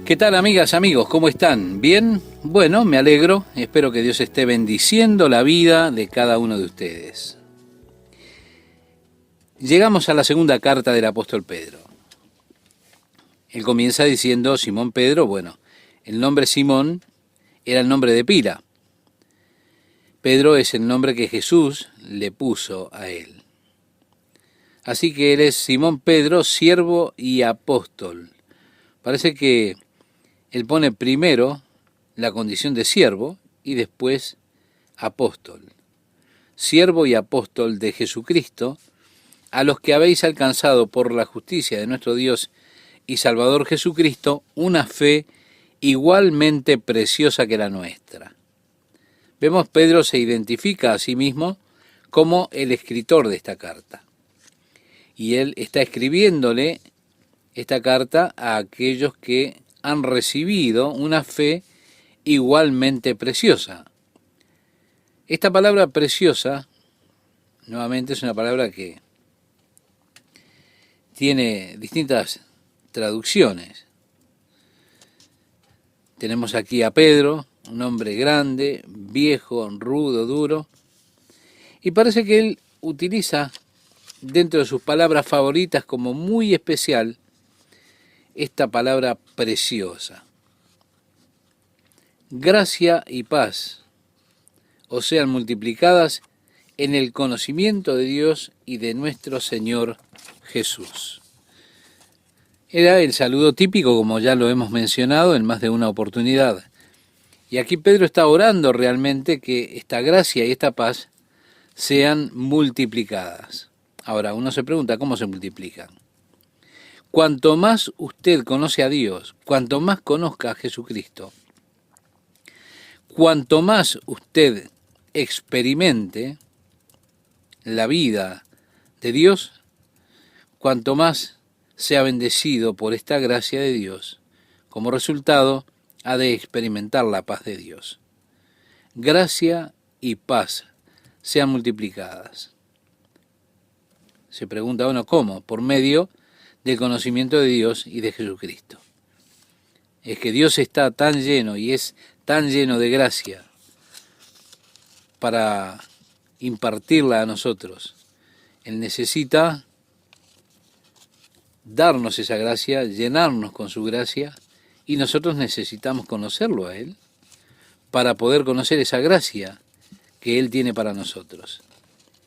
¿Qué tal, amigas, amigos? ¿Cómo están? ¿Bien? Bueno, me alegro. Espero que Dios esté bendiciendo la vida de cada uno de ustedes. Llegamos a la segunda carta del apóstol Pedro. Él comienza diciendo Simón Pedro. Bueno, el nombre Simón era el nombre de pila. Pedro es el nombre que Jesús le puso a él. Así que él es Simón Pedro, siervo y apóstol. Parece que él pone primero la condición de siervo y después apóstol. Siervo y apóstol de Jesucristo, a los que habéis alcanzado por la justicia de nuestro Dios y Salvador Jesucristo una fe igualmente preciosa que la nuestra. Vemos, Pedro se identifica a sí mismo como el escritor de esta carta. Y él está escribiéndole esta carta a aquellos que han recibido una fe igualmente preciosa. Esta palabra preciosa, nuevamente, es una palabra que tiene distintas traducciones. Tenemos aquí a Pedro, un hombre grande, viejo, rudo, duro, y parece que él utiliza dentro de sus palabras favoritas como muy especial esta palabra preciosa. Gracia y paz os sean multiplicadas en el conocimiento de Dios y de nuestro Señor Jesús. Era el saludo típico, como ya lo hemos mencionado en más de una oportunidad. Y aquí Pedro está orando realmente que esta gracia y esta paz sean multiplicadas. Ahora, uno se pregunta, ¿cómo se multiplican? Cuanto más usted conoce a Dios, cuanto más conozca a Jesucristo, cuanto más usted experimente la vida de Dios, cuanto más sea bendecido por esta gracia de Dios, como resultado ha de experimentar la paz de Dios. Gracia y paz sean multiplicadas. Se pregunta uno, ¿cómo? Por medio del conocimiento de Dios y de Jesucristo. Es que Dios está tan lleno y es tan lleno de gracia para impartirla a nosotros. Él necesita darnos esa gracia, llenarnos con su gracia, y nosotros necesitamos conocerlo a Él para poder conocer esa gracia que Él tiene para nosotros.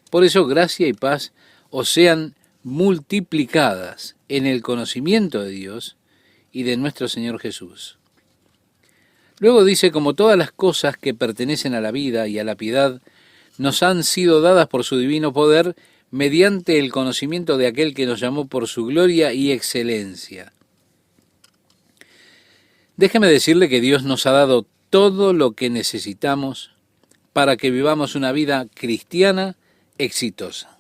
Por eso, gracia y paz os sean multiplicadas en el conocimiento de Dios y de nuestro Señor Jesús. Luego dice, como todas las cosas que pertenecen a la vida y a la piedad, nos han sido dadas por su divino poder, mediante el conocimiento de aquel que nos llamó por su gloria y excelencia. Déjeme decirle que Dios nos ha dado todo lo que necesitamos para que vivamos una vida cristiana exitosa.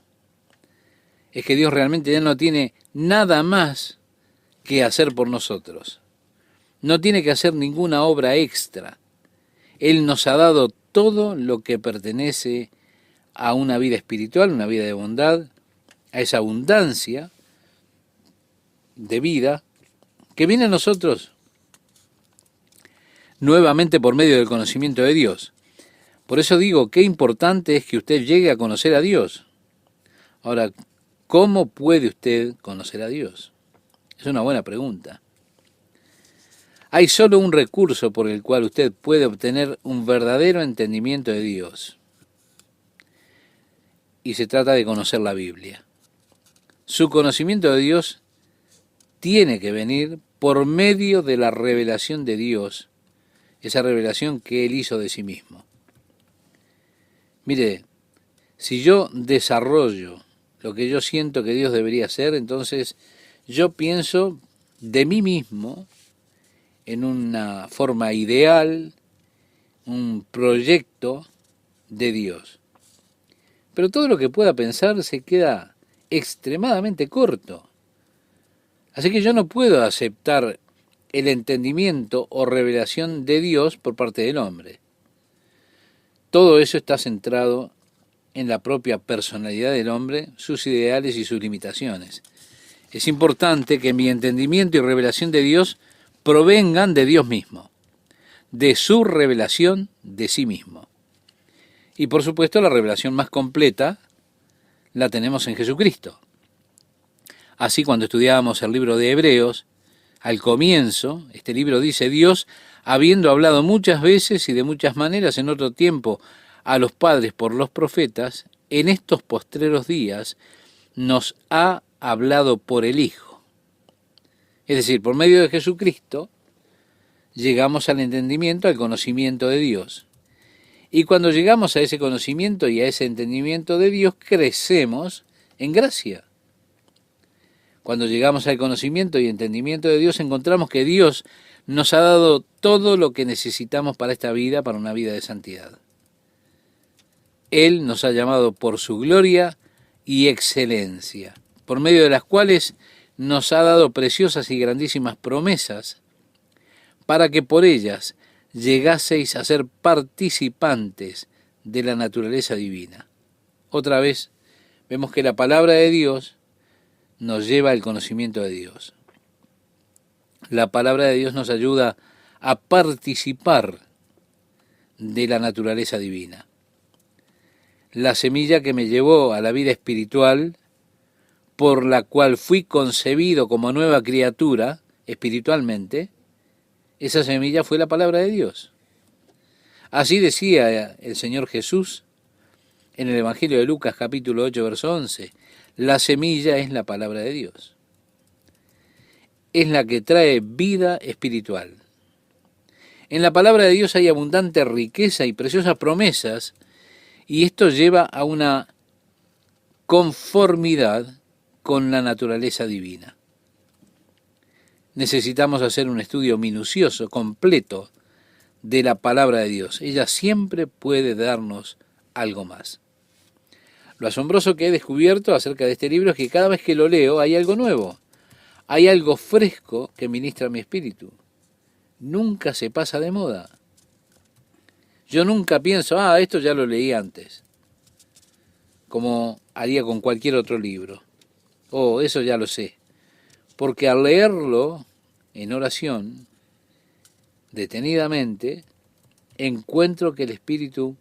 Es que Dios realmente ya no tiene nada más que hacer por nosotros. No tiene que hacer ninguna obra extra. Él nos ha dado todo lo que pertenece a una vida espiritual, una vida de bondad, a esa abundancia de vida que viene a nosotros nuevamente por medio del conocimiento de Dios. Por eso digo, qué importante es que usted llegue a conocer a Dios. Ahora, ¿cómo puede usted conocer a Dios? Es una buena pregunta. Hay solo un recurso por el cual usted puede obtener un verdadero entendimiento de Dios. Y se trata de conocer la Biblia. Su conocimiento de Dios tiene que venir por medio de la revelación de Dios, esa revelación que Él hizo de sí mismo. Mire, si yo desarrollo lo que yo siento que Dios debería hacer, entonces yo pienso de mí mismo en una forma ideal, un proyecto de Dios. Pero todo lo que pueda pensar se queda extremadamente corto. Así que yo no puedo aceptar el entendimiento o revelación de Dios por parte del hombre. Todo eso está centrado en la propia personalidad del hombre, sus ideales y sus limitaciones. Es importante que mi entendimiento y revelación de Dios provengan de Dios mismo, de su revelación de sí mismo. Y por supuesto la revelación más completa la tenemos en Jesucristo. Así cuando estudiábamos el libro de Hebreos, al comienzo, este libro dice: Dios, habiendo hablado muchas veces y de muchas maneras en otro tiempo a los padres por los profetas, en estos postreros días nos ha hablado por el Hijo. Es decir, por medio de Jesucristo llegamos al entendimiento, al conocimiento de Dios. Y cuando llegamos a ese conocimiento y a ese entendimiento de Dios, crecemos en gracia. Cuando llegamos al conocimiento y entendimiento de Dios, encontramos que Dios nos ha dado todo lo que necesitamos para esta vida, para una vida de santidad. Él nos ha llamado por su gloria y excelencia, por medio de las cuales nos ha dado preciosas y grandísimas promesas, para que por ellas llegaseis a ser participantes de la naturaleza divina. Otra vez, vemos que la palabra de Dios nos lleva al conocimiento de Dios. La palabra de Dios nos ayuda a participar de la naturaleza divina. La semilla que me llevó a la vida espiritual, por la cual fui concebido como nueva criatura espiritualmente, esa semilla fue la palabra de Dios. Así decía el Señor Jesús en el Evangelio de Lucas capítulo 8, verso 11. La semilla es la palabra de Dios. Es la que trae vida espiritual. En la palabra de Dios hay abundante riqueza y preciosas promesas, y esto lleva a una conformidad con la naturaleza divina. Necesitamos hacer un estudio minucioso, completo, de la palabra de Dios. Ella siempre puede darnos algo más. Lo asombroso que he descubierto acerca de este libro es que cada vez que lo leo hay algo nuevo, hay algo fresco que ministra mi espíritu. Nunca se pasa de moda. Yo nunca pienso, esto ya lo leí antes, como haría con cualquier otro libro. Eso ya lo sé. Porque al leerlo en oración, detenidamente, encuentro que el Espíritu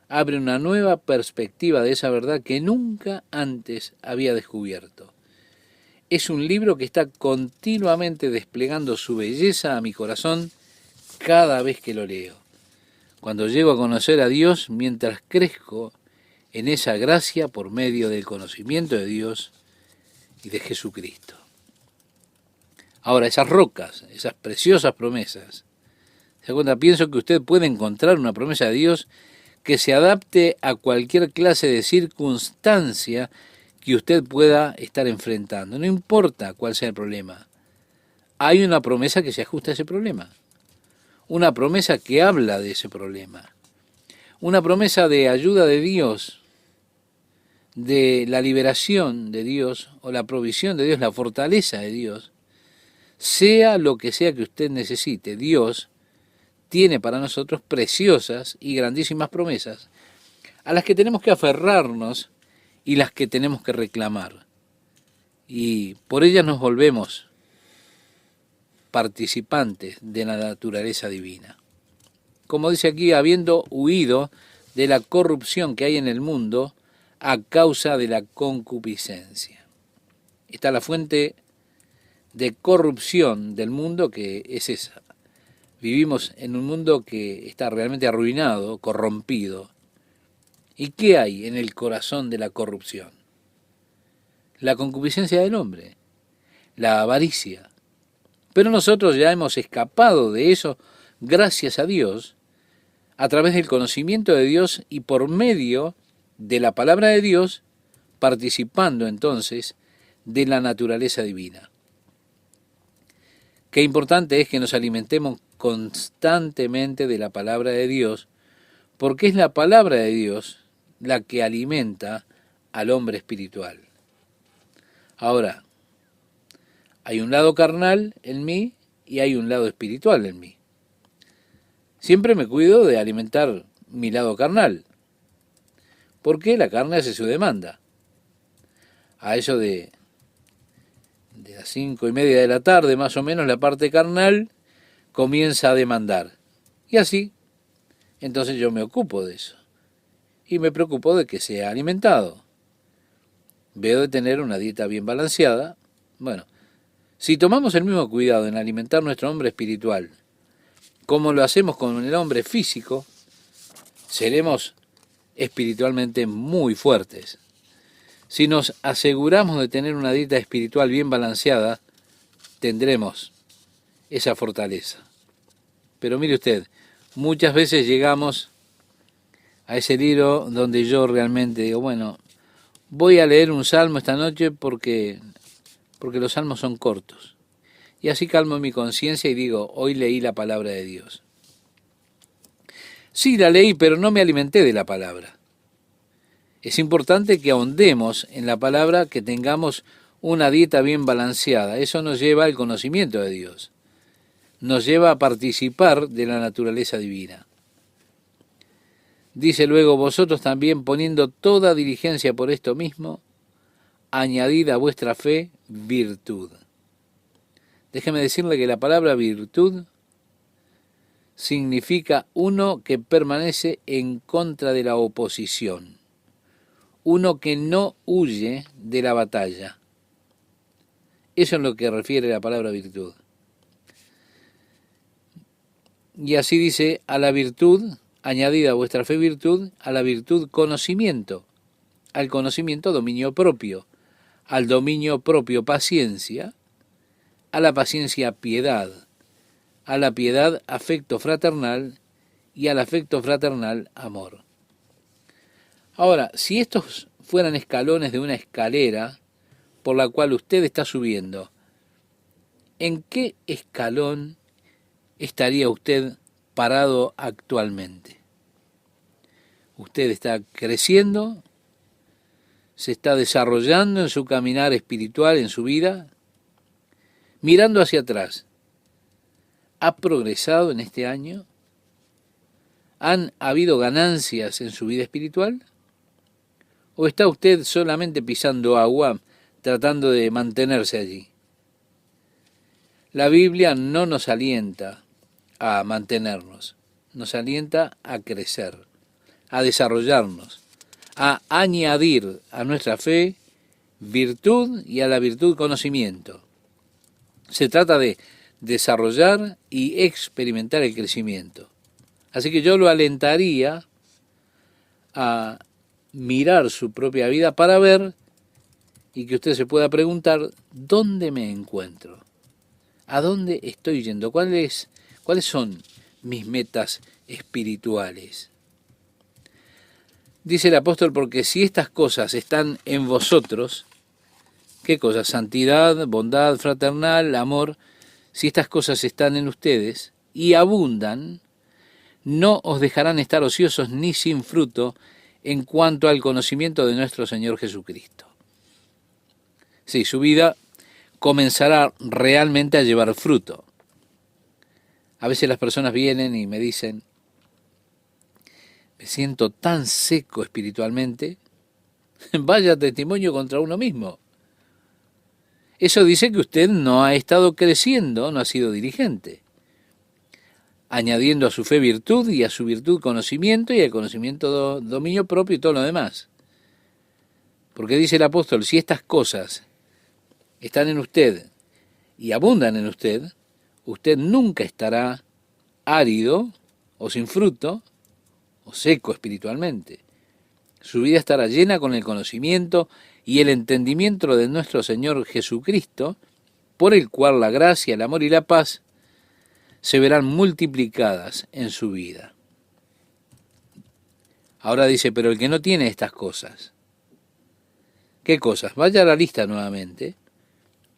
abre una nueva perspectiva de esa verdad que nunca antes había descubierto. Es un libro que está continuamente desplegando su belleza a mi corazón cada vez que lo leo. Cuando llego a conocer a Dios, mientras crezco en esa gracia por medio del conocimiento de Dios y de Jesucristo. Ahora, esas rocas, esas preciosas promesas, ¿se da cuenta? Pienso que usted puede encontrar una promesa de Dios que se adapte a cualquier clase de circunstancia que usted pueda estar enfrentando. No importa cuál sea el problema. Hay una promesa que se ajusta a ese problema. Una promesa que habla de ese problema. Una promesa de ayuda de Dios, de la liberación de Dios, o la provisión de Dios, la fortaleza de Dios. Sea lo que sea que usted necesite, Dios tiene para nosotros preciosas y grandísimas promesas a las que tenemos que aferrarnos y las que tenemos que reclamar. Y por ellas nos volvemos participantes de la naturaleza divina. Como dice aquí, habiendo huido de la corrupción que hay en el mundo a causa de la concupiscencia. Está la fuente de corrupción del mundo, que es esa. Vivimos en un mundo que está realmente arruinado, corrompido. ¿Y qué hay en el corazón de la corrupción? La concupiscencia del hombre, la avaricia. Pero nosotros ya hemos escapado de eso, gracias a Dios, a través del conocimiento de Dios y por medio de la palabra de Dios, participando entonces de la naturaleza divina. Qué importante es que nos alimentemos constantemente de la palabra de Dios, porque es la palabra de Dios la que alimenta al hombre espiritual. Ahora, hay un lado carnal en mí y hay un lado espiritual en mí. Siempre me cuido de alimentar mi lado carnal, porque la carne hace su demanda. A eso de las 5:30 de la tarde, más o menos, la parte carnal comienza a demandar. Y así, entonces yo me ocupo de eso. Y me preocupo de que sea alimentado. Veo de tener una dieta bien balanceada. Bueno, si tomamos el mismo cuidado en alimentar nuestro hombre espiritual, como lo hacemos con el hombre físico, seremos espiritualmente muy fuertes. Si nos aseguramos de tener una dieta espiritual bien balanceada, tendremos esa fortaleza. Pero mire usted, muchas veces llegamos a ese libro donde yo realmente digo, bueno, voy a leer un salmo esta noche porque los salmos son cortos. Y así calmo mi conciencia y digo, hoy leí la palabra de Dios. Sí, la leí, pero no me alimenté de la palabra. Es importante que ahondemos en la palabra, que tengamos una dieta bien balanceada. Eso nos lleva al conocimiento de Dios. Nos lleva a participar de la naturaleza divina. Dice luego, vosotros también poniendo toda diligencia por esto mismo, añadid a vuestra fe virtud. Déjeme decirle que la palabra virtud significa uno que permanece en contra de la oposición, uno que no huye de la batalla. Eso es lo que refiere la palabra virtud. Y así dice, a la virtud, añadida a vuestra fe virtud, a la virtud conocimiento, al conocimiento dominio propio, al dominio propio paciencia, a la paciencia piedad, a la piedad afecto fraternal y al afecto fraternal amor. Ahora, si estos fueran escalones de una escalera por la cual usted está subiendo, ¿en qué escalón estaría usted parado actualmente? Usted está creciendo, se está desarrollando en su caminar espiritual, en su vida, mirando hacia atrás. ¿Ha progresado en este año? ¿Han habido ganancias en su vida espiritual? ¿O está usted solamente pisando agua, tratando de mantenerse allí? La Biblia no nos alienta a mantenernos, nos alienta a crecer, a desarrollarnos, a añadir a nuestra fe virtud y a la virtud conocimiento. Se trata de desarrollar y experimentar el crecimiento. Así que yo lo alentaría a mirar su propia vida para ver y que usted se pueda preguntar, ¿dónde me encuentro? ¿A dónde estoy yendo? ¿Cuáles son mis metas espirituales? Dice el apóstol, porque si estas cosas están en vosotros, ¿qué cosas? Santidad, bondad fraternal, amor. Si estas cosas están en ustedes y abundan, no os dejarán estar ociosos ni sin fruto en cuanto al conocimiento de nuestro Señor Jesucristo. Sí, su vida comenzará realmente a llevar fruto. A veces las personas vienen y me dicen, me siento tan seco espiritualmente. Vaya testimonio contra uno mismo. Eso dice que usted no ha estado creciendo, no ha sido diligente, añadiendo a su fe virtud y a su virtud conocimiento y al conocimiento dominio propio y todo lo demás. Porque dice el apóstol, si estas cosas están en usted y abundan en usted, usted nunca estará árido o sin fruto o seco espiritualmente. Su vida estará llena con el conocimiento y el entendimiento de nuestro Señor Jesucristo, por el cual la gracia, el amor y la paz se verán multiplicadas en su vida. Ahora dice, pero el que no tiene estas cosas, ¿qué cosas? Vaya a la lista nuevamente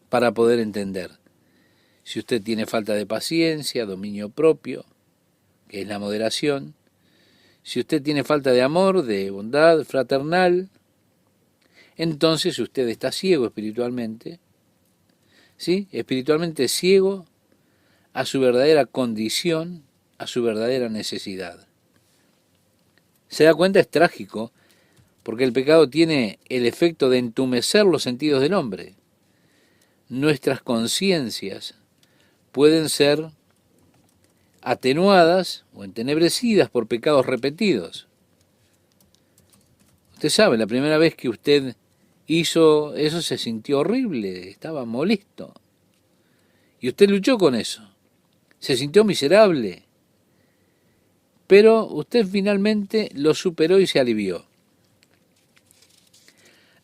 para poder entender. Si usted tiene falta de paciencia, dominio propio, que es la moderación, si usted tiene falta de amor, de bondad fraternal, entonces usted está ciego espiritualmente, ¿sí? Espiritualmente ciego a su verdadera condición, a su verdadera necesidad. ¿Se da cuenta? Es trágico, porque el pecado tiene el efecto de entumecer los sentidos del hombre. Nuestras conciencias pueden ser atenuadas o entenebrecidas por pecados repetidos. Usted sabe, la primera vez que usted hizo eso se sintió horrible, estaba molesto. Y usted luchó con eso. Se sintió miserable. Pero usted finalmente lo superó y se alivió.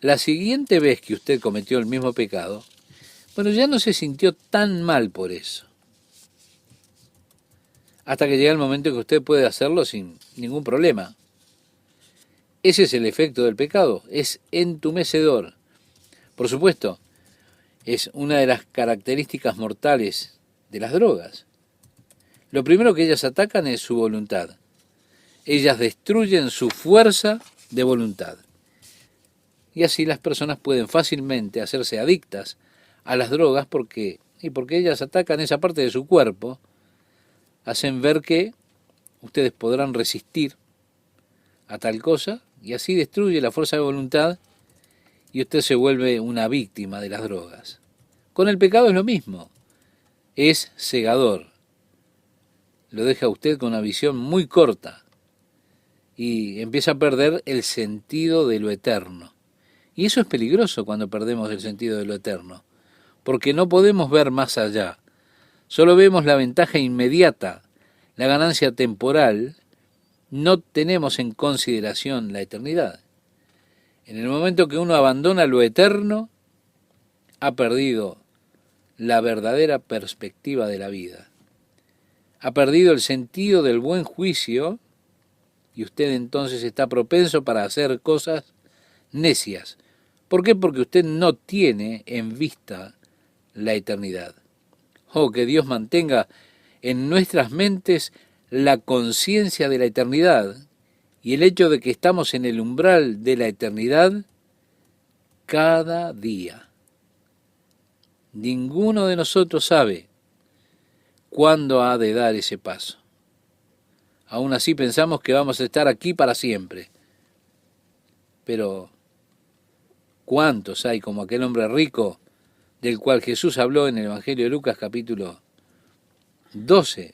La siguiente vez que usted cometió el mismo pecado, bueno, ya no se sintió tan mal por eso. Hasta que llega el momento en que usted puede hacerlo sin ningún problema. Ese es el efecto del pecado, es entumecedor. Por supuesto, es una de las características mortales de las drogas. Lo primero que ellas atacan es su voluntad. Ellas destruyen su fuerza de voluntad. Y así las personas pueden fácilmente hacerse adictas a las drogas porque ellas atacan esa parte de su cuerpo, hacen ver que ustedes podrán resistir a tal cosa y así destruye la fuerza de voluntad y usted se vuelve una víctima de las drogas. Con el pecado es lo mismo, es cegador, lo deja a usted con una visión muy corta y empieza a perder el sentido de lo eterno. Y eso es peligroso cuando perdemos el sentido de lo eterno, porque no podemos ver más allá, solo vemos la ventaja inmediata, la ganancia temporal, no tenemos en consideración la eternidad. En el momento que uno abandona lo eterno, ha perdido la verdadera perspectiva de la vida. Ha perdido el sentido del buen juicio y usted entonces está propenso para hacer cosas necias. ¿Por qué? Porque usted no tiene en vista la eternidad. Oh, que Dios mantenga en nuestras mentes la conciencia de la eternidad y el hecho de que estamos en el umbral de la eternidad cada día. Ninguno de nosotros sabe cuándo ha de dar ese paso. Aún así pensamos que vamos a estar aquí para siempre. Pero, ¿cuántos hay como aquel hombre rico del cual Jesús habló en el Evangelio de Lucas capítulo 12?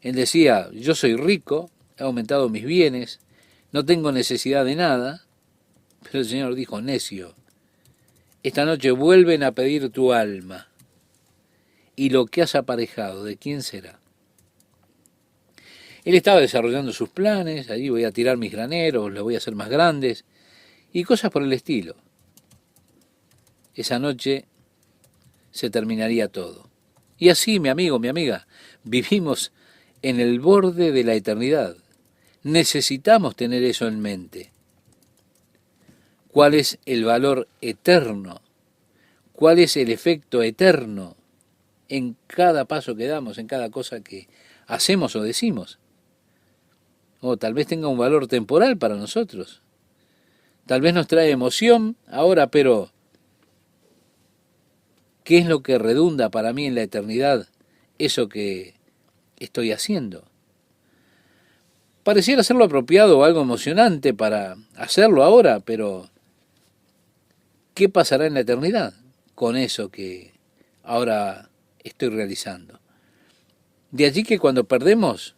Él decía, yo soy rico, he aumentado mis bienes, no tengo necesidad de nada, pero el Señor dijo, necio, esta noche vuelven a pedir tu alma, y lo que has aparejado, ¿de quién será? Él estaba desarrollando sus planes, allí voy a tirar mis graneros, los voy a hacer más grandes, y cosas por el estilo. Esa noche se terminaría todo. Y así, mi amigo, mi amiga, vivimos en el borde de la eternidad. Necesitamos tener eso en mente. ¿Cuál es el valor eterno? ¿Cuál es el efecto eterno en cada paso que damos, en cada cosa que hacemos o decimos? O tal vez tenga un valor temporal para nosotros. Tal vez nos trae emoción ahora, pero ¿qué es lo que redunda para mí en la eternidad eso que estoy haciendo? Pareciera ser lo apropiado o algo emocionante para hacerlo ahora, pero ¿qué pasará en la eternidad con eso que ahora estoy realizando? De allí que cuando perdemos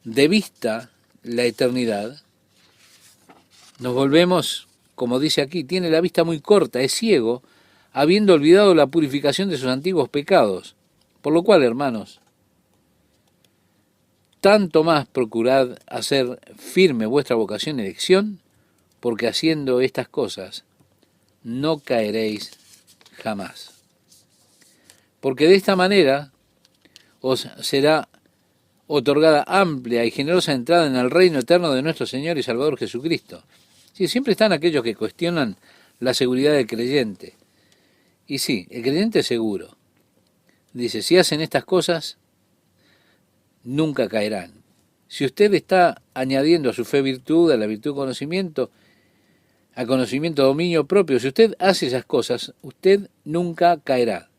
de vista la eternidad, nos volvemos, como dice aquí, tiene la vista muy corta, es ciego, habiendo olvidado la purificación de sus antiguos pecados. Por lo cual, hermanos, tanto más procurad hacer firme vuestra vocación y elección, porque haciendo estas cosas no caeréis jamás. Porque de esta manera os será otorgada amplia y generosa entrada en el reino eterno de nuestro Señor y Salvador Jesucristo. Sí, siempre están aquellos que cuestionan la seguridad del creyente. Y sí, el creyente es seguro. Dice, si hacen estas cosas, nunca caerán. Si usted está añadiendo a su fe virtud, a la virtud conocimiento, al conocimiento dominio propio, si usted hace esas cosas, usted nunca caerá.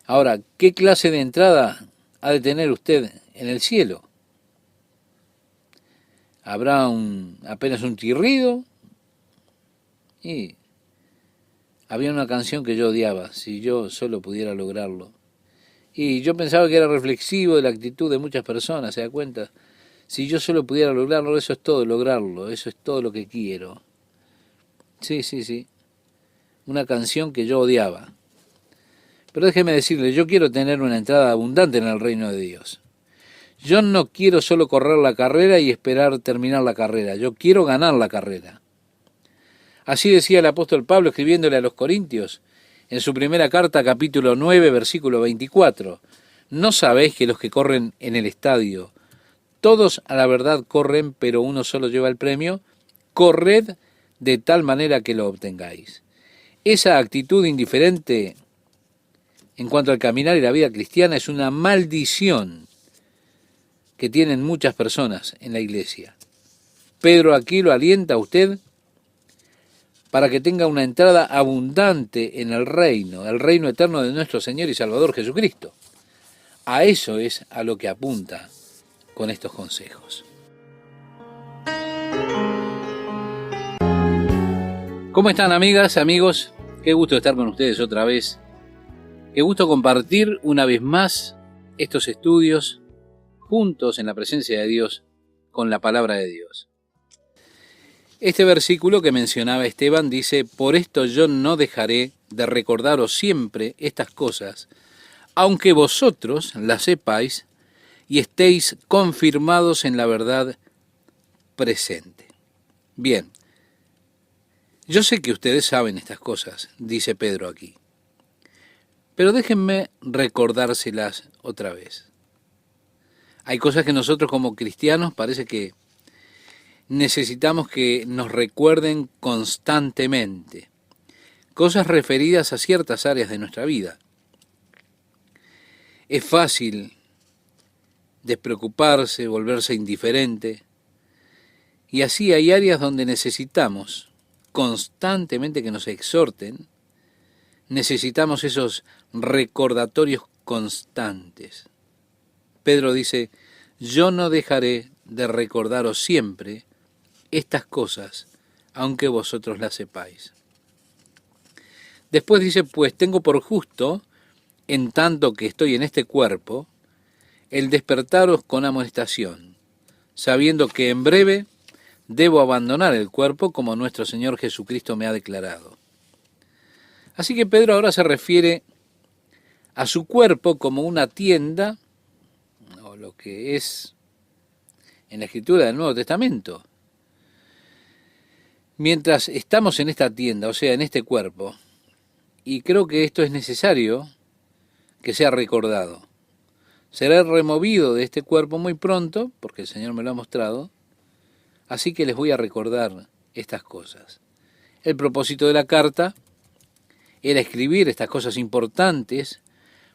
Ahora, ¿qué clase de entrada ha de tener usted en el cielo? ¿Habrá apenas un chirrido? Y había una canción que yo odiaba, si yo solo pudiera lograrlo. Y yo pensaba que era reflexivo de la actitud de muchas personas, ¿se da cuenta? Si yo solo pudiera lograrlo, eso es todo, lograrlo, eso es todo lo que quiero. Sí, sí, sí. Una canción que yo odiaba. Pero déjeme decirle, yo quiero tener una entrada abundante en el reino de Dios. Yo no quiero solo correr la carrera y esperar terminar la carrera, yo quiero ganar la carrera. Así decía el apóstol Pablo escribiéndole a los Corintios, en su primera carta, capítulo 9, versículo 24. ¿No sabéis que los que corren en el estadio, todos a la verdad corren, pero uno solo lleva el premio? Corred de tal manera que lo obtengáis. Esa actitud indiferente en cuanto al caminar y la vida cristiana es una maldición que tienen muchas personas en la iglesia. Pedro aquí lo alienta a usted para que tenga una entrada abundante en el reino eterno de nuestro Señor y Salvador Jesucristo. A eso es a lo que apunta con estos consejos. ¿Cómo están, amigas, amigos? Qué gusto estar con ustedes otra vez. Qué gusto compartir una vez más estos estudios juntos en la presencia de Dios con la palabra de Dios. Este versículo que mencionaba Esteban dice: por esto yo no dejaré de recordaros siempre estas cosas, aunque vosotros las sepáis y estéis confirmados en la verdad presente. Bien, yo sé que ustedes saben estas cosas, dice Pedro aquí, pero déjenme recordárselas otra vez. Hay cosas que nosotros como cristianos parece que necesitamos que nos recuerden constantemente, cosas referidas a ciertas áreas de nuestra vida. Es fácil despreocuparse, volverse indiferente, y así hay áreas donde necesitamos constantemente que nos exhorten, necesitamos esos recordatorios constantes. Pedro dice: yo no dejaré de recordaros siempre estas cosas, aunque vosotros las sepáis. Después dice: pues tengo por justo, en tanto que estoy en este cuerpo, el despertaros con amonestación, sabiendo que en breve debo abandonar el cuerpo como nuestro Señor Jesucristo me ha declarado. Así que Pedro ahora se refiere a su cuerpo como una tienda, o lo que es en la escritura del Nuevo Testamento. Mientras estamos en esta tienda, o sea, en este cuerpo, y creo que esto es necesario que sea recordado. Seré removido de este cuerpo muy pronto, porque el Señor me lo ha mostrado, así que les voy a recordar estas cosas. El propósito de la carta era escribir estas cosas importantes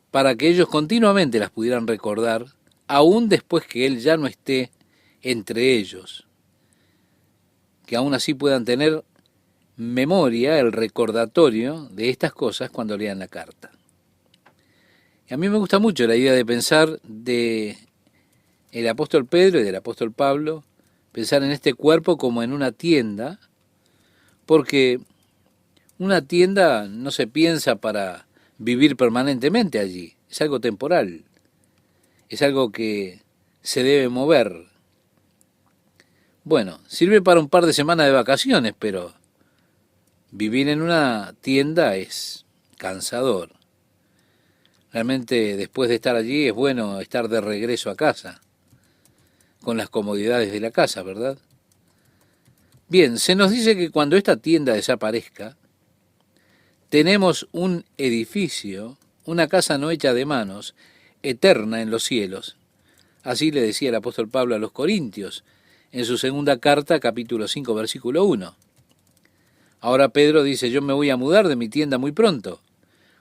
para que ellos continuamente las pudieran recordar, aún después que Él ya no esté entre ellos, que aún así puedan tener memoria, el recordatorio de estas cosas cuando lean la carta. Y a mí me gusta mucho la idea de pensar de el apóstol Pedro y del apóstol Pablo, pensar en este cuerpo como en una tienda, porque una tienda no se piensa para vivir permanentemente allí, es algo temporal, es algo que se debe mover. Bueno, sirve para un par de semanas de vacaciones, pero vivir en una tienda es cansador. Realmente después de estar allí es bueno estar de regreso a casa, con las comodidades de la casa, ¿verdad? Bien, se nos dice que cuando esta tienda desaparezca, tenemos un edificio, una casa no hecha de manos, eterna en los cielos. Así le decía el apóstol Pablo a los Corintios, en su segunda carta, capítulo 5, versículo 1. Ahora Pedro dice: yo me voy a mudar de mi tienda muy pronto,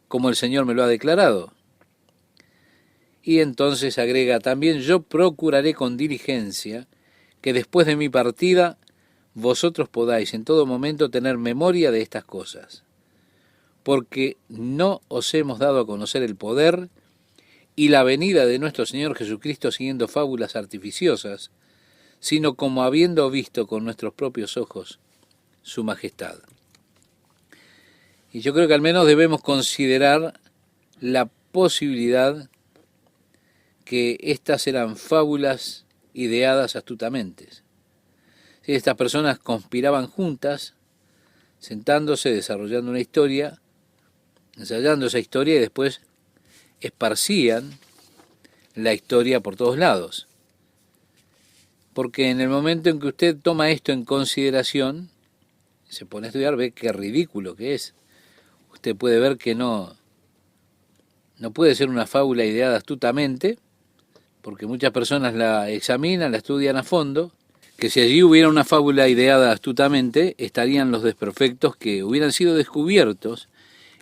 como el Señor me lo ha declarado. Y entonces agrega también: yo procuraré con diligencia que después de mi partida vosotros podáis en todo momento tener memoria de estas cosas, porque no os hemos dado a conocer el poder y la venida de nuestro Señor Jesucristo siguiendo fábulas artificiosas, sino como habiendo visto con nuestros propios ojos su majestad. Y yo creo que al menos debemos considerar la posibilidad que estas eran fábulas ideadas astutamente. Sí, estas personas conspiraban juntas, sentándose, desarrollando una historia, ensayando esa historia y después esparcían la historia por todos lados. Porque en el momento en que usted toma esto en consideración, se pone a estudiar, ve qué ridículo que es. Usted puede ver que no puede ser una fábula ideada astutamente, porque muchas personas la examinan, la estudian a fondo, que si allí hubiera una fábula ideada astutamente, estarían los desperfectos que hubieran sido descubiertos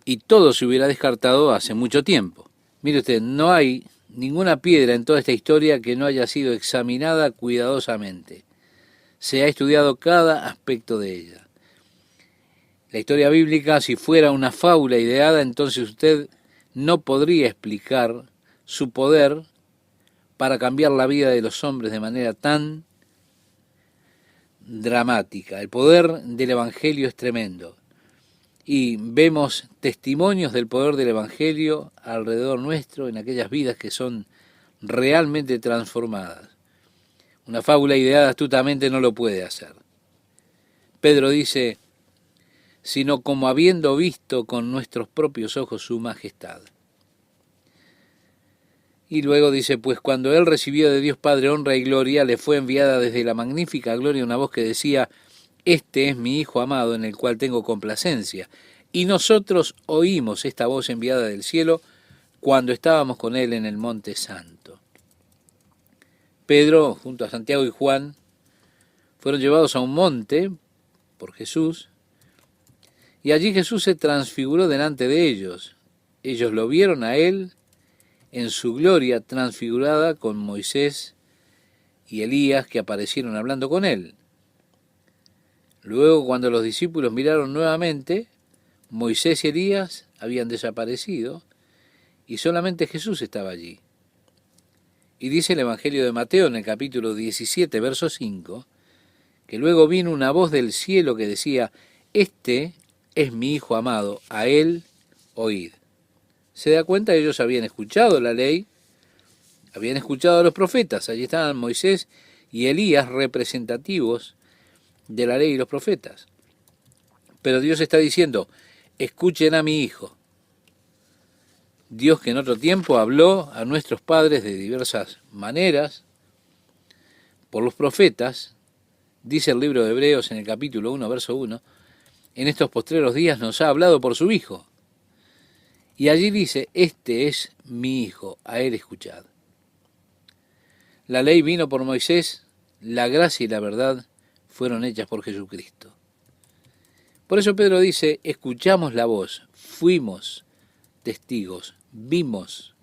y todo se hubiera descartado hace mucho tiempo. Mire usted, no hay ninguna piedra en toda esta historia que no haya sido examinada cuidadosamente. Se ha estudiado cada aspecto de ella. La historia bíblica, si fuera una fábula ideada, entonces usted no podría explicar su poder para cambiar la vida de los hombres de manera tan dramática. El poder del Evangelio es tremendo. Y vemos testimonios del poder del Evangelio alrededor nuestro, en aquellas vidas que son realmente transformadas. Una fábula ideada astutamente no lo puede hacer. Pedro dice, sino como habiendo visto con nuestros propios ojos su majestad. Y luego dice, pues cuando él recibió de Dios Padre honra y gloria, le fue enviada desde la magnífica gloria una voz que decía, este es mi Hijo amado en el cual tengo complacencia. Y nosotros oímos esta voz enviada del cielo cuando estábamos con él en el Monte Santo. Pedro, junto a Santiago y Juan, fueron llevados a un monte por Jesús, y allí Jesús se transfiguró delante de ellos. Ellos lo vieron a él en su gloria transfigurada con Moisés y Elías que aparecieron hablando con él. Luego, cuando los discípulos miraron nuevamente, Moisés y Elías habían desaparecido y solamente Jesús estaba allí. Y dice el Evangelio de Mateo en el capítulo 17, verso 5, que luego vino una voz del cielo que decía, este es mi Hijo amado, a él oíd. Se da cuenta, ellos habían escuchado la ley, habían escuchado a los profetas, allí estaban Moisés y Elías representativos de la ley y los profetas. Pero Dios está diciendo, escuchen a mi Hijo. Dios que en otro tiempo habló a nuestros padres de diversas maneras, por los profetas, dice el libro de Hebreos en el capítulo 1, verso 1, en estos postreros días nos ha hablado por su Hijo. Y allí dice, este es mi Hijo, a él escuchad. La ley vino por Moisés, la gracia y la verdad fueron hechas por Jesucristo. Por eso Pedro dice, escuchamos la voz, fuimos testigos, vimos.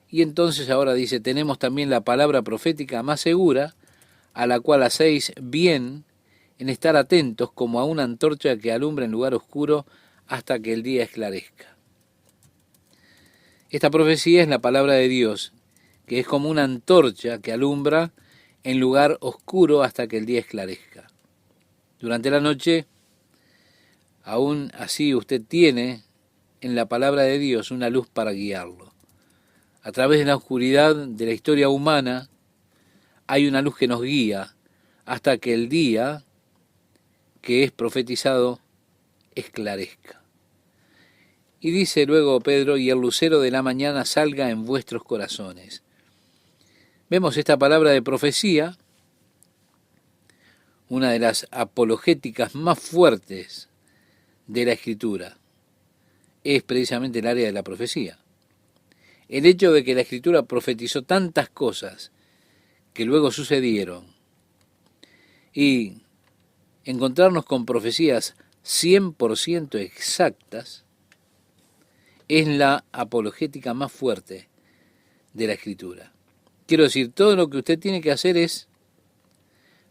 Y entonces ahora dice, tenemos también la palabra profética más segura, a la cual hacéis bien en estar atentos como a una antorcha que alumbra en lugar oscuro hasta que el día esclarezca. Esta profecía es la palabra de Dios, que es como una antorcha que alumbra en lugar oscuro hasta que el día esclarezca. Durante la noche, aún así usted tiene en la palabra de Dios una luz para guiarlo. A través de la oscuridad de la historia humana hay una luz que nos guía hasta que el día que es profetizado esclarezca. Y dice luego Pedro, y el lucero de la mañana salga en vuestros corazones. Vemos esta palabra de profecía, una de las apologéticas más fuertes de la Escritura, es precisamente el área de la profecía. El hecho de que la Escritura profetizó tantas cosas que luego sucedieron y encontrarnos con profecías 100% exactas, es la apologética más fuerte de la Escritura. Quiero decir, todo lo que usted tiene que hacer es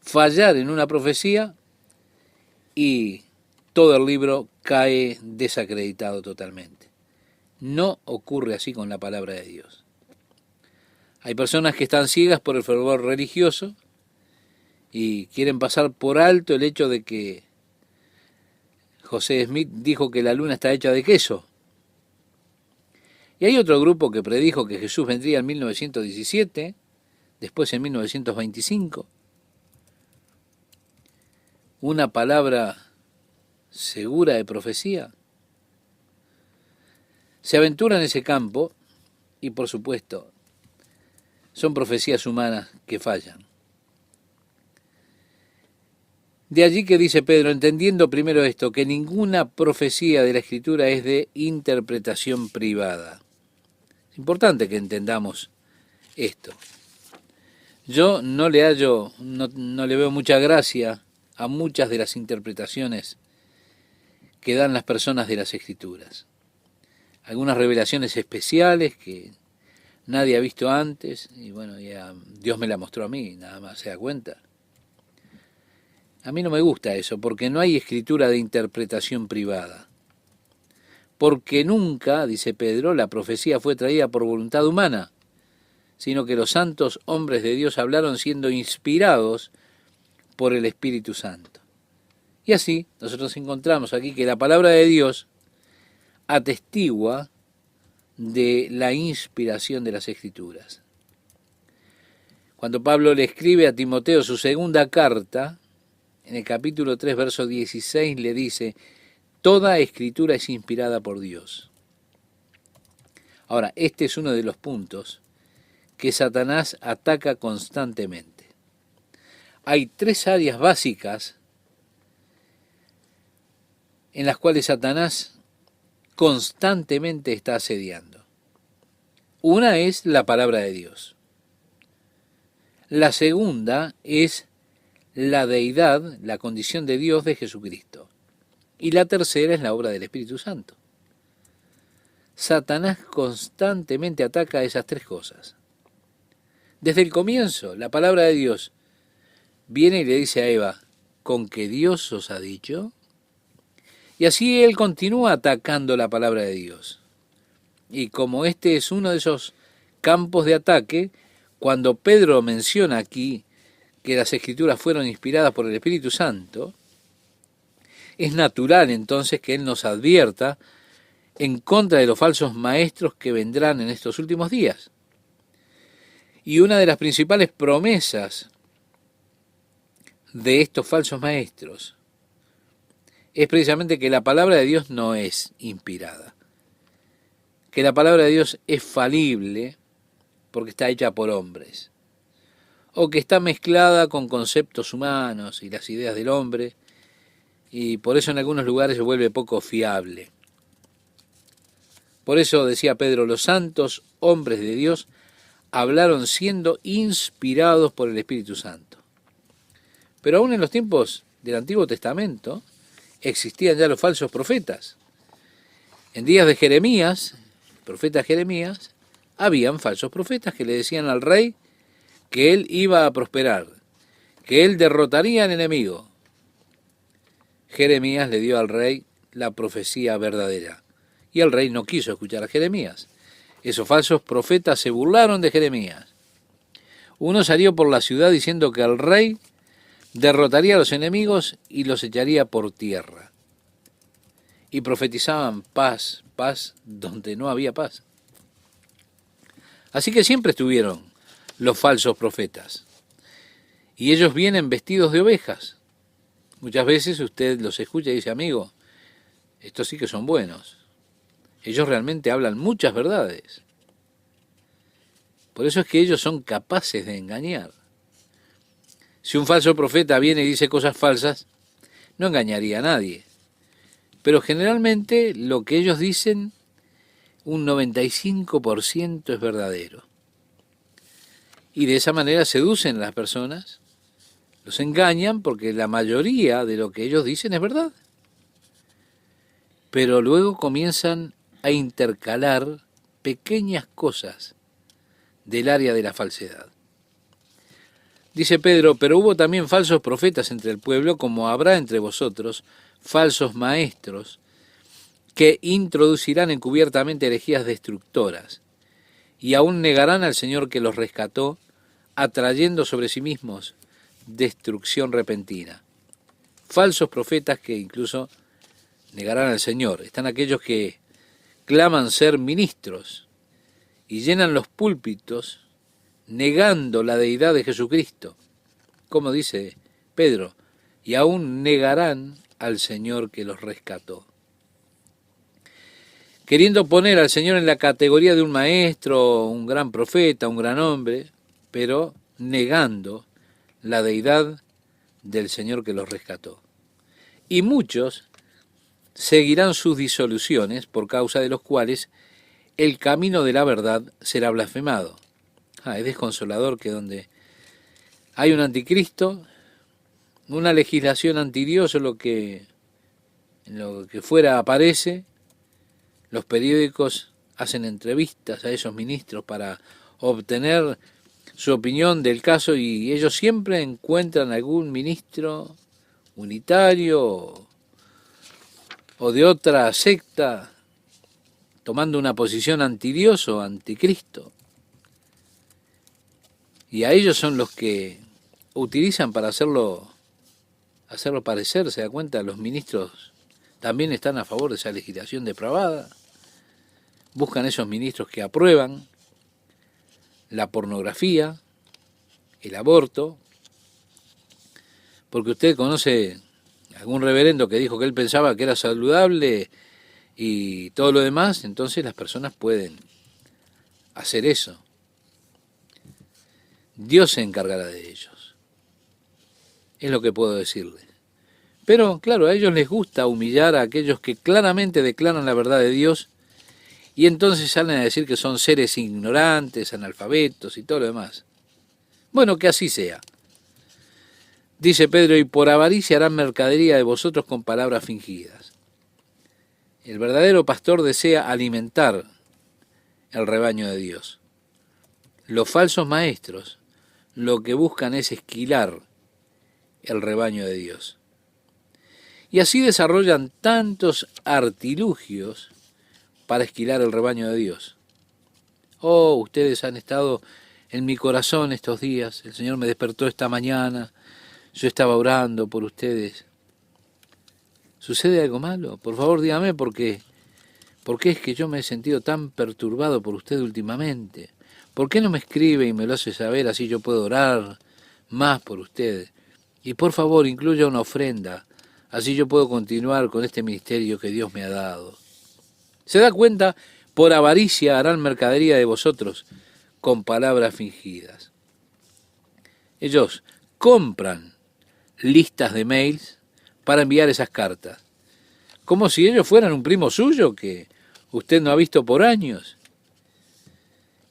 fallar en una profecía y todo el libro cae desacreditado totalmente. No ocurre así con la palabra de Dios. Hay personas que están ciegas por el fervor religioso y quieren pasar por alto el hecho de que José Smith dijo que la luna está hecha de queso. Y hay otro grupo que predijo que Jesús vendría en 1917, después en 1925. Una palabra segura de profecía. Se aventura en ese campo y, por supuesto, son profecías humanas que fallan. De allí que dice Pedro, entendiendo primero esto, que ninguna profecía de la Escritura es de interpretación privada. Es importante que entendamos esto. Yo no le veo mucha gracia a muchas de las interpretaciones que dan las personas de las Escrituras. Algunas revelaciones especiales que nadie ha visto antes, y bueno, ya Dios me la mostró a mí, nada más se da cuenta. A mí no me gusta eso, porque no hay escritura de interpretación privada. Porque nunca, dice Pedro, la profecía fue traída por voluntad humana, sino que los santos hombres de Dios hablaron siendo inspirados por el Espíritu Santo. Y así nosotros encontramos aquí que la palabra de Dios atestigua de la inspiración de las Escrituras. Cuando Pablo le escribe a Timoteo su segunda carta, en el capítulo 3, verso 16, le dice, toda escritura es inspirada por Dios. Ahora, este es uno de los puntos que Satanás ataca constantemente. Hay tres áreas básicas en las cuales Satanás constantemente está asediando. Una es la palabra de Dios. La segunda es la deidad, la condición de Dios de Jesucristo. Y la tercera es la obra del Espíritu Santo. Satanás constantemente ataca esas tres cosas. Desde el comienzo, la palabra de Dios viene y le dice a Eva, ¿con que Dios os ha dicho? Y así él continúa atacando la palabra de Dios. Y como este es uno de esos campos de ataque, cuando Pedro menciona aquí que las Escrituras fueron inspiradas por el Espíritu Santo, es natural entonces que él nos advierta en contra de los falsos maestros que vendrán en estos últimos días. Y una de las principales promesas de estos falsos maestros es precisamente que la palabra de Dios no es inspirada, que la palabra de Dios es falible porque está hecha por hombres, o que está mezclada con conceptos humanos y las ideas del hombre, y por eso en algunos lugares se vuelve poco fiable. Por eso decía Pedro, los santos hombres de Dios hablaron siendo inspirados por el Espíritu Santo. Pero aún en los tiempos del Antiguo Testamento existían ya los falsos profetas. En días de Jeremías, el profeta Jeremías, habían falsos profetas que le decían al rey que él iba a prosperar, que él derrotaría al enemigo. Jeremías le dio al rey la profecía verdadera, y el rey no quiso escuchar a Jeremías. Esos falsos profetas se burlaron de Jeremías. Uno salió por la ciudad diciendo que el rey derrotaría a los enemigos y los echaría por tierra. Y profetizaban paz, paz donde no había paz. Así que siempre estuvieron los falsos profetas. Y ellos vienen vestidos de ovejas. Muchas veces usted los escucha y dice, amigo, estos sí que son buenos. Ellos realmente hablan muchas verdades. Por eso es que ellos son capaces de engañar. Si un falso profeta viene y dice cosas falsas, no engañaría a nadie. Pero generalmente lo que ellos dicen, un 95% es verdadero. Y de esa manera seducen a las personas, los engañan porque la mayoría de lo que ellos dicen es verdad. Pero luego comienzan a intercalar pequeñas cosas del área de la falsedad. Dice Pedro, pero hubo también falsos profetas entre el pueblo, como habrá entre vosotros falsos maestros, que introducirán encubiertamente herejías destructoras, y aún negarán al Señor que los rescató, atrayendo sobre sí mismos destrucción repentina. Falsos profetas que incluso negarán al Señor. Están aquellos que claman ser ministros y llenan los púlpitos negando la deidad de Jesucristo, como dice Pedro, y aún negarán al Señor que los rescató. Queriendo poner al Señor en la categoría de un maestro, un gran profeta, un gran hombre, pero negando la deidad del Señor que los rescató. Y muchos seguirán sus disoluciones, por causa de los cuales el camino de la verdad será blasfemado. Es desconsolador que donde hay un anticristo, una legislación antidios o lo que fuera aparece, los periódicos hacen entrevistas a esos ministros para obtener su opinión del caso y ellos siempre encuentran algún ministro unitario o de otra secta tomando una posición antidios o anticristo. Y a ellos son los que utilizan para hacerlo parecer, ¿se da cuenta? Los ministros también están a favor de esa legislación depravada. Buscan esos ministros que aprueban la pornografía, el aborto, porque usted conoce algún reverendo que dijo que él pensaba que era saludable y todo lo demás, entonces las personas pueden hacer eso. Dios se encargará de ellos. Es lo que puedo decirle. Pero, claro, a ellos les gusta humillar a aquellos que claramente declaran la verdad de Dios y entonces salen a decir que son seres ignorantes, analfabetos y todo lo demás. Bueno, que así sea. Dice Pedro, y por avaricia harán mercadería de vosotros con palabras fingidas. El verdadero pastor desea alimentar el rebaño de Dios. Los falsos maestros lo que buscan es esquilar el rebaño de Dios. Y así desarrollan tantos artilugios para esquilar el rebaño de Dios. Oh, ustedes han estado en mi corazón estos días, el Señor me despertó esta mañana, yo estaba orando por ustedes. ¿Sucede algo malo? Por favor dígame por qué es que yo me he sentido tan perturbado por usted últimamente. ¿Por qué no me escribe y me lo hace saber, así yo puedo orar más por usted? Y por favor incluya una ofrenda, así yo puedo continuar con este ministerio que Dios me ha dado. ¿Se da cuenta? Por avaricia harán mercadería de vosotros con palabras fingidas. Ellos compran listas de mails para enviar esas cartas, como si ellos fueran un primo suyo que usted no ha visto por años.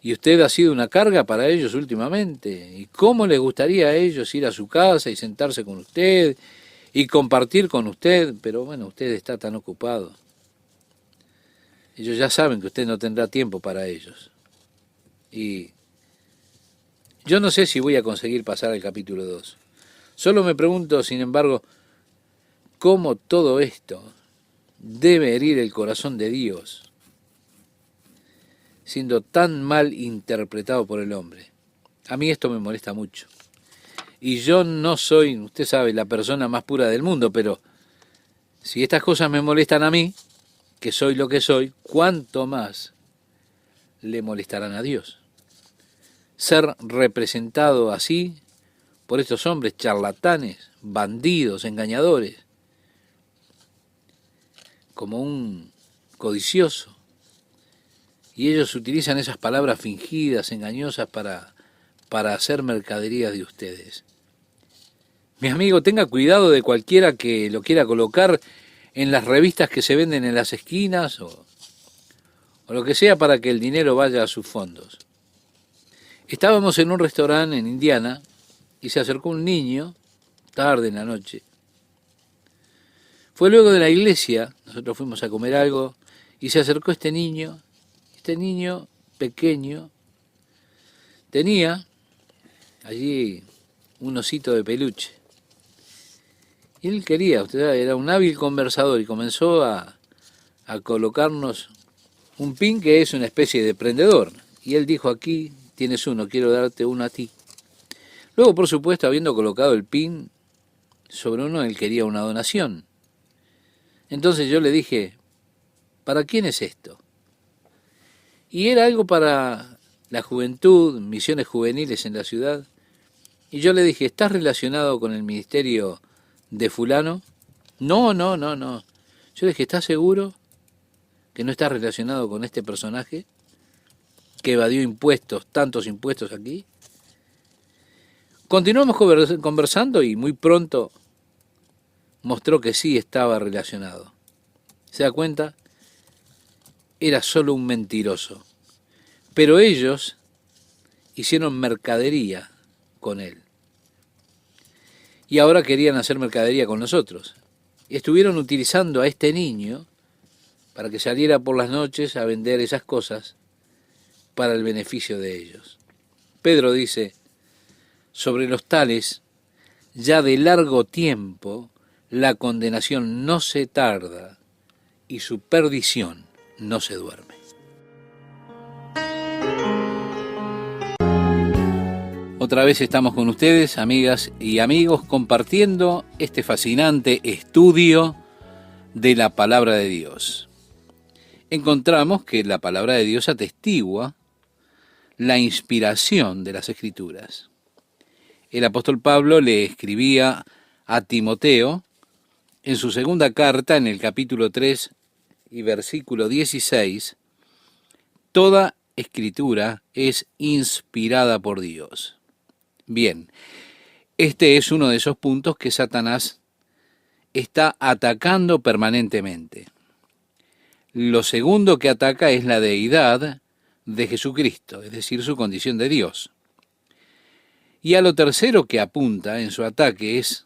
Y usted ha sido una carga para ellos últimamente. ¿Y cómo les gustaría a ellos ir a su casa y sentarse con usted y compartir con usted? Pero bueno, usted está tan ocupado. Ellos ya saben que usted no tendrá tiempo para ellos. Y yo no sé si voy a conseguir pasar al capítulo 2. Solo me pregunto, sin embargo, cómo todo esto debe herir el corazón de Dios, siendo tan mal interpretado por el hombre. A mí esto me molesta mucho. Y yo no soy, usted sabe, la persona más pura del mundo, pero si estas cosas me molestan a mí, que soy lo que soy, ¿cuánto más le molestarán a Dios? Ser representado así por estos hombres charlatanes, bandidos, engañadores, como un codicioso. Y ellos utilizan esas palabras fingidas, engañosas, para hacer mercaderías de ustedes. Mi amigo, tenga cuidado de cualquiera que lo quiera colocar en las revistas que se venden en las esquinas o lo que sea para que el dinero vaya a sus fondos. Estábamos en un restaurante en Indiana y se acercó un niño, tarde en la noche. Fue luego de la iglesia, nosotros fuimos a comer algo, y se acercó este niño pequeño, tenía allí un osito de peluche. Y él quería, usted sabe, era un hábil conversador y comenzó a colocarnos un pin que es una especie de prendedor. Y él dijo, aquí tienes uno, quiero darte uno a ti. Luego, por supuesto, habiendo colocado el pin sobre uno, él quería una donación. Entonces yo le dije, ¿para quién es esto? Y era algo para la juventud, misiones juveniles en la ciudad. Y yo le dije, ¿estás relacionado con el ministerio de fulano? No, no, no, no. Yo le dije, ¿estás seguro que no estás relacionado con este personaje que evadió impuestos, tantos impuestos aquí? Continuamos conversando y muy pronto mostró que sí estaba relacionado. ¿Se da cuenta? Era solo un mentiroso. Pero ellos hicieron mercadería con él. Y ahora querían hacer mercadería con nosotros. Estuvieron utilizando a este niño para que saliera por las noches a vender esas cosas para el beneficio de ellos. Pedro dice, sobre los tales, ya de largo tiempo, la condenación no se tarda y su perdición no se duerme. Otra vez estamos con ustedes, amigas y amigos, compartiendo este fascinante estudio de la palabra de Dios. Encontramos que la palabra de Dios atestigua la inspiración de las Escrituras. El apóstol Pablo le escribía a Timoteo en su segunda carta, en el capítulo 3 y versículo 16, toda Escritura es inspirada por Dios. Bien, este es uno de esos puntos que Satanás está atacando permanentemente. Lo segundo que ataca es la deidad de Jesucristo, es decir, su condición de Dios. Y a lo tercero que apunta en su ataque es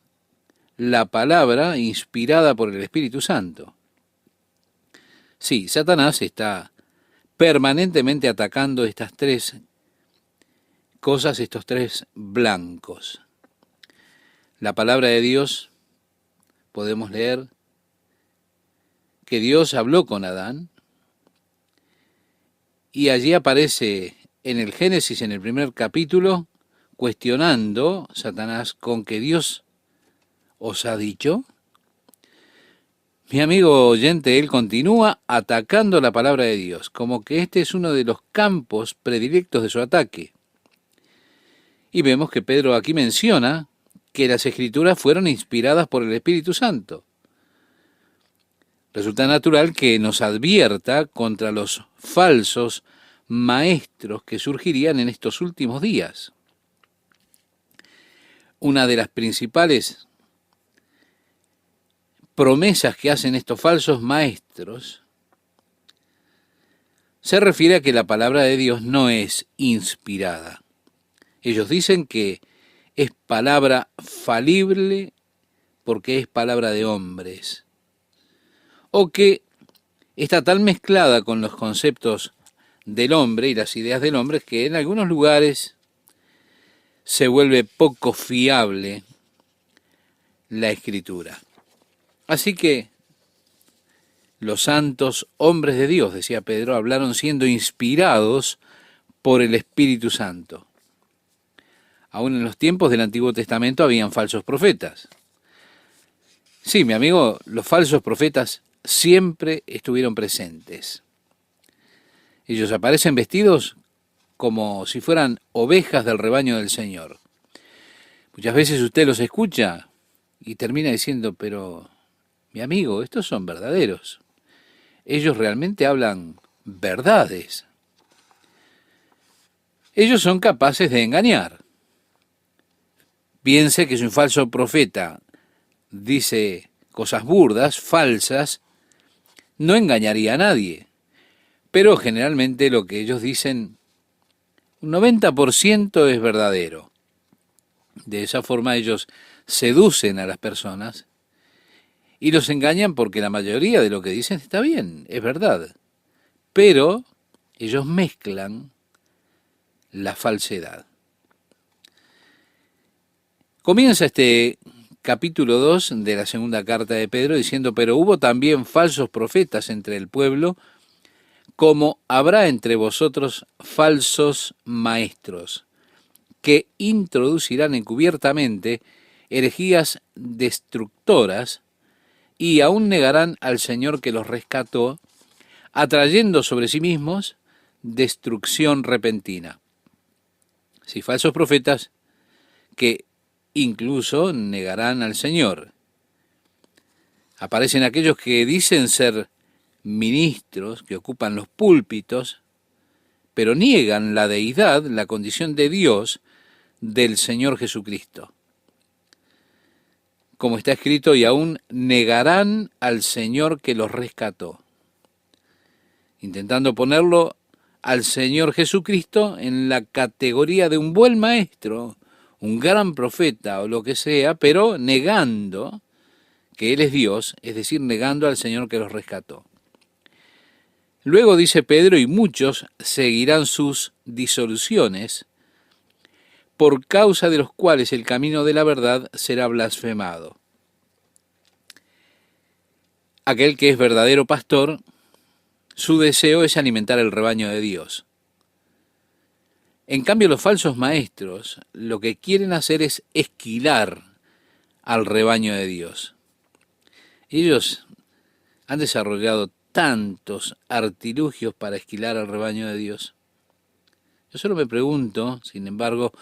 la palabra inspirada por el Espíritu Santo. Sí, Satanás está permanentemente atacando estas tres cosas, estos tres blancos. La palabra de Dios, podemos leer que Dios habló con Adán, y allí aparece en el Génesis, en el primer capítulo, cuestionando Satanás con que Dios os ha dicho. Mi amigo oyente, él continúa atacando la palabra de Dios, como que este es uno de los campos predilectos de su ataque. Y vemos que Pedro aquí menciona que las Escrituras fueron inspiradas por el Espíritu Santo. Resulta natural que nos advierta contra los falsos maestros que surgirían en estos últimos días. Una de las principales promesas que hacen estos falsos maestros se refiere a que la palabra de Dios no es inspirada. Ellos dicen que es palabra falible porque es palabra de hombres, o que está tan mezclada con los conceptos del hombre y las ideas del hombre que en algunos lugares se vuelve poco fiable la Escritura. Así que los santos hombres de Dios, decía Pedro, hablaron siendo inspirados por el Espíritu Santo. Aún en los tiempos del Antiguo Testamento habían falsos profetas. Sí, mi amigo, los falsos profetas siempre estuvieron presentes. Ellos aparecen vestidos como si fueran ovejas del rebaño del Señor. Muchas veces usted los escucha y termina diciendo, pero mi amigo, estos son verdaderos. Ellos realmente hablan verdades. Ellos son capaces de engañar. Piense que si un falso profeta dice cosas burdas, falsas, no engañaría a nadie. Pero generalmente lo que ellos dicen, un 90% es verdadero. De esa forma ellos seducen a las personas y los engañan porque la mayoría de lo que dicen está bien, es verdad. Pero ellos mezclan la falsedad. Comienza este capítulo 2 de la segunda carta de Pedro diciendo, pero hubo también falsos profetas entre el pueblo, como habrá entre vosotros falsos maestros, que introducirán encubiertamente herejías destructoras y aún negarán al Señor que los rescató, atrayendo sobre sí mismos destrucción repentina. Sí, falsos profetas que incluso negarán al Señor. Aparecen aquellos que dicen ser ministros, que ocupan los púlpitos, pero niegan la deidad, la condición de Dios del Señor Jesucristo. Como está escrito, y aún negarán al Señor que los rescató, intentando ponerlo al Señor Jesucristo en la categoría de un buen maestro, un gran profeta o lo que sea, pero negando que Él es Dios, es decir, negando al Señor que los rescató. Luego dice Pedro, y muchos seguirán sus disoluciones, por causa de los cuales el camino de la verdad será blasfemado. Aquel que es verdadero pastor, su deseo es alimentar el rebaño de Dios. En cambio, los falsos maestros lo que quieren hacer es esquilar al rebaño de Dios. Ellos han desarrollado tantos artilugios para esquilar al rebaño de Dios. Yo solo me pregunto, sin embargo,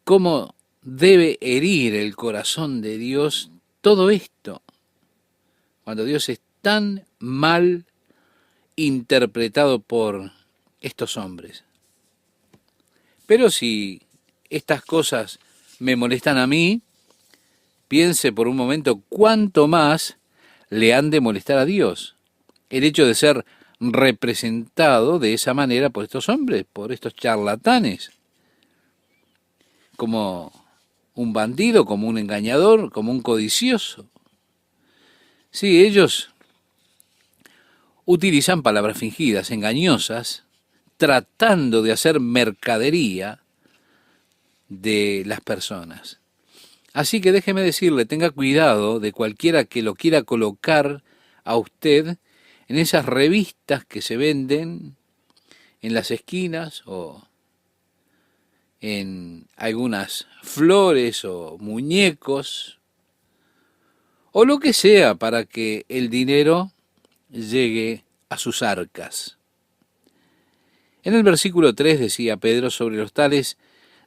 ¿cómo debe herir el corazón de Dios todo esto? Cuando Dios es tan mal interpretado por estos hombres. Pero si estas cosas me molestan a mí, piense por un momento cuánto más le han de molestar a Dios el hecho de ser representado de esa manera por estos hombres, por estos charlatanes, como un bandido, como un engañador, como un codicioso. Sí, ellos utilizan palabras fingidas, engañosas, tratando de hacer mercadería de las personas. Así que déjeme decirle, tenga cuidado de cualquiera que lo quiera colocar a usted en esas revistas que se venden en las esquinas o en algunas flores o muñecos o lo que sea para que el dinero llegue a sus arcas. En el versículo 3 decía Pedro, sobre los tales,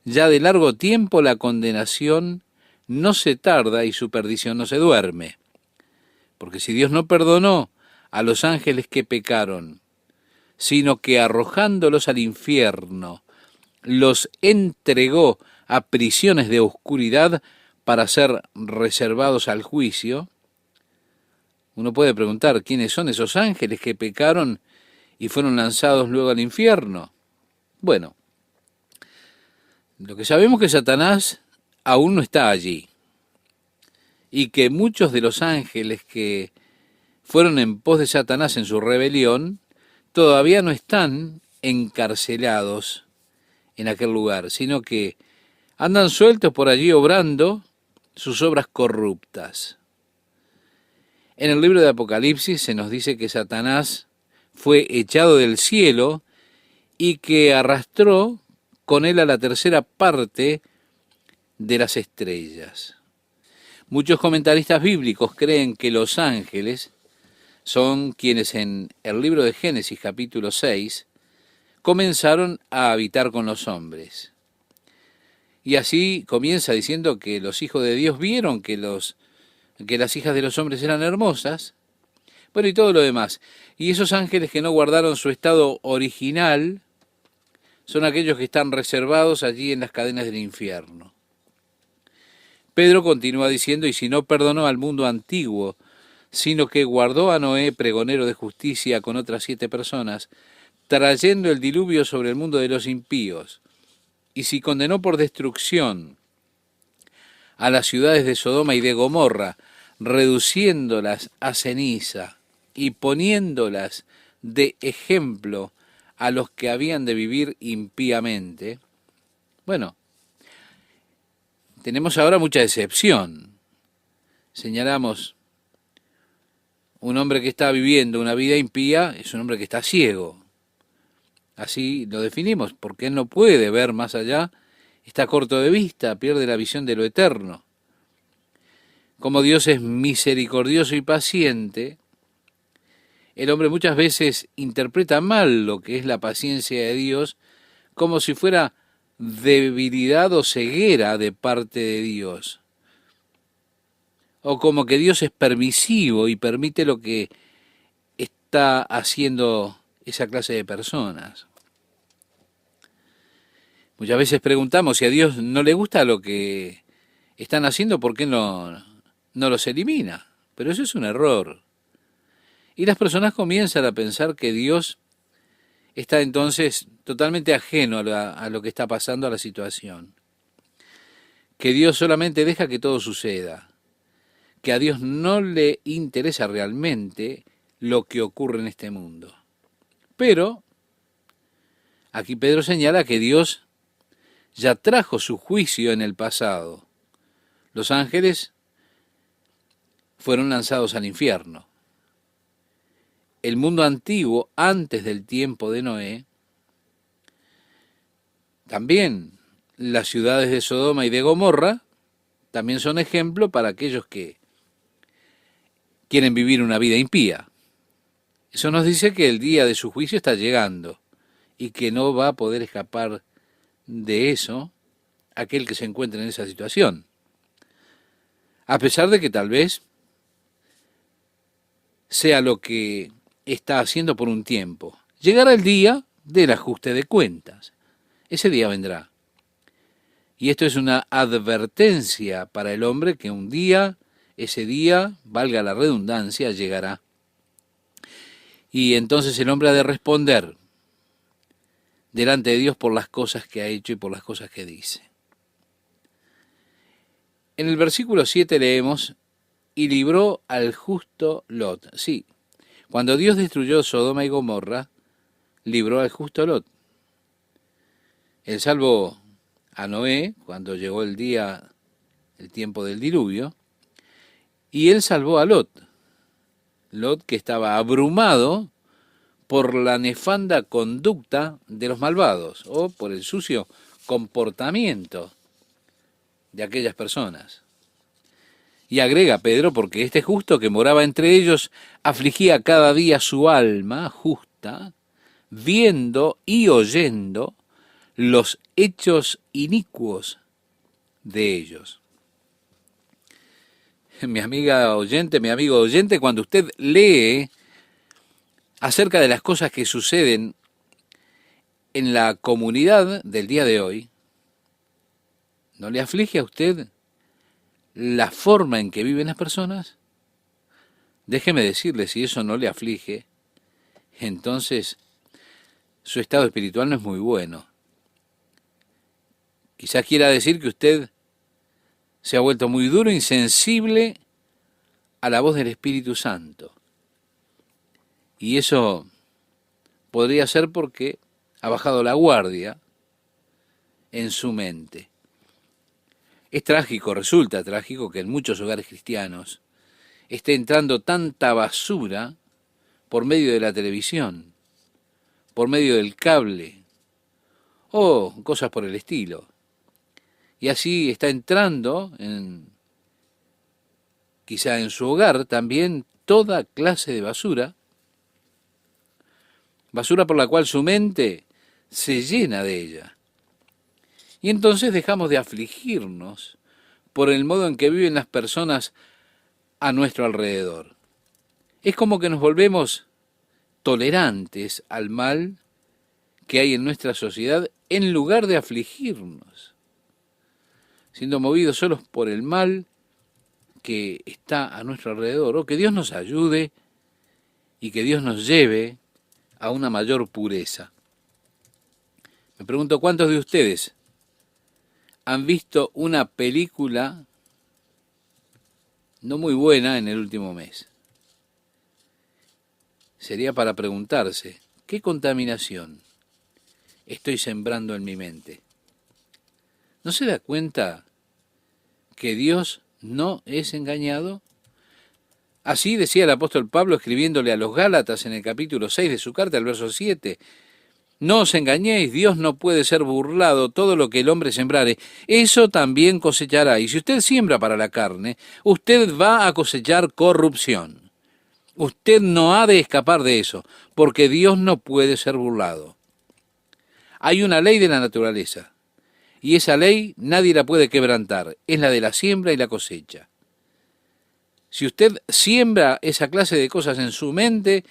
ya de largo tiempo la condenación no se tarda y su perdición no se duerme. Porque si Dios no perdonó a los ángeles que pecaron, sino que arrojándolos al infierno, los entregó a prisiones de oscuridad para ser reservados al juicio, uno puede preguntar, ¿quiénes son esos ángeles que pecaron y fueron lanzados luego al infierno? Bueno, lo que sabemos es que Satanás aún no está allí, y que muchos de los ángeles que fueron en pos de Satanás en su rebelión, todavía no están encarcelados en aquel lugar, sino que andan sueltos por allí obrando sus obras corruptas. En el libro de Apocalipsis se nos dice que Satanás fue echado del cielo y que arrastró con él a la tercera parte de las estrellas. Muchos comentaristas bíblicos creen que los ángeles son quienes en el libro de Génesis capítulo 6 comenzaron a habitar con los hombres. Y así comienza diciendo que los hijos de Dios vieron que las hijas de los hombres eran hermosas, bueno, y todo lo demás. Y esos ángeles que no guardaron su estado original son aquellos que están reservados allí en las cadenas del infierno. Pedro continúa diciendo, y si no perdonó al mundo antiguo, sino que guardó a Noé, pregonero de justicia, con otras 7 personas, trayendo el diluvio sobre el mundo de los impíos, y si condenó por destrucción a las ciudades de Sodoma y de Gomorra, reduciéndolas a ceniza y poniéndolas de ejemplo a los que habían de vivir impíamente, bueno, tenemos ahora mucha decepción. Señalamos, un hombre que está viviendo una vida impía es un hombre que está ciego. Así lo definimos, porque él no puede ver más allá, está corto de vista, pierde la visión de lo eterno. Como Dios es misericordioso y paciente, El hombre muchas veces interpreta mal lo que es la paciencia de Dios como si fuera debilidad o ceguera de parte de Dios, o como que Dios es permisivo y permite lo que está haciendo esa clase de personas. Muchas veces preguntamos si a Dios no le gusta lo que están haciendo, ¿por qué no los elimina? Pero eso es un error. Y las personas comienzan a pensar que Dios está entonces totalmente ajeno a lo que está pasando, a la situación. Que Dios solamente deja que todo suceda. Que a Dios no le interesa realmente lo que ocurre en este mundo. Pero aquí Pedro señala que Dios ya trajo su juicio en el pasado. Los ángeles fueron lanzados al infierno. El mundo antiguo, antes del tiempo de Noé, también las ciudades de Sodoma y de Gomorra, también son ejemplo para aquellos que quieren vivir una vida impía. Eso nos dice que el día de su juicio está llegando y que no va a poder escapar de eso aquel que se encuentre en esa situación. A pesar de que tal vez sea lo que está haciendo por un tiempo. Llegará el día del ajuste de cuentas. Ese día vendrá. Y esto es una advertencia para el hombre que un día, ese día, valga la redundancia, llegará. Y entonces el hombre ha de responder delante de Dios por las cosas que ha hecho y por las cosas que dice. En el versículo 7 leemos, y libró al justo Lot. Sí, cuando Dios destruyó Sodoma y Gomorra, libró al justo Lot. Él salvó a Noé cuando llegó el tiempo del diluvio, y él salvó a Lot. Lot, que estaba abrumado por la nefanda conducta de los malvados, o por el sucio comportamiento de aquellas personas. Y agrega Pedro, porque este justo que moraba entre ellos afligía cada día su alma justa, viendo y oyendo los hechos inicuos de ellos. Mi amiga oyente, mi amigo oyente, cuando usted lee acerca de las cosas que suceden en la comunidad del día de hoy, ¿no le aflige a usted la forma en que viven las personas? Déjeme decirle, si eso no le aflige, entonces su estado espiritual no es muy bueno. Quizás quiera decir que usted se ha vuelto muy duro, insensible a la voz del Espíritu Santo. Y eso podría ser porque ha bajado la guardia en su mente. Es trágico, resulta trágico que en muchos hogares cristianos esté entrando tanta basura por medio de la televisión, por medio del cable, o cosas por el estilo. Y así está entrando, quizá en su hogar, también toda clase de basura, basura por la cual su mente se llena de ella. Y entonces dejamos de afligirnos por el modo en que viven las personas a nuestro alrededor. Es como que nos volvemos tolerantes al mal que hay en nuestra sociedad en lugar de afligirnos, siendo movidos solos por el mal que está a nuestro alrededor. O que Dios nos ayude y que Dios nos lleve a una mayor pureza. Me pregunto, ¿cuántos de ustedes han visto una película no muy buena en el último mes? Sería para preguntarse, ¿qué contaminación estoy sembrando en mi mente? ¿No se da cuenta que Dios no es engañado? Así decía el apóstol Pablo escribiéndole a los Gálatas en el capítulo 6 de su carta, el verso 7. No os engañéis, Dios no puede ser burlado, todo lo que el hombre sembrare, eso también cosechará. Y si usted siembra para la carne, usted va a cosechar corrupción. Usted no ha de escapar de eso, porque Dios no puede ser burlado. Hay una ley de la naturaleza, y esa ley nadie la puede quebrantar, es la de la siembra y la cosecha. Si usted siembra esa clase de cosas en su mente,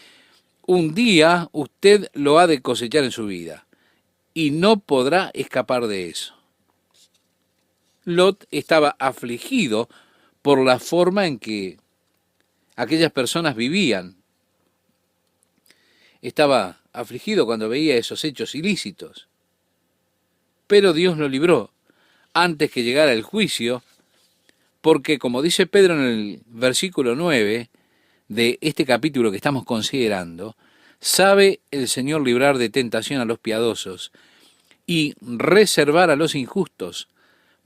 un día usted lo ha de cosechar en su vida, y no podrá escapar de eso. Lot estaba afligido por la forma en que aquellas personas vivían. Estaba afligido cuando veía esos hechos ilícitos. Pero Dios lo libró antes que llegara el juicio, porque como dice Pedro en el versículo 9 de este capítulo que estamos considerando, sabe el Señor librar de tentación a los piadosos y reservar a los injustos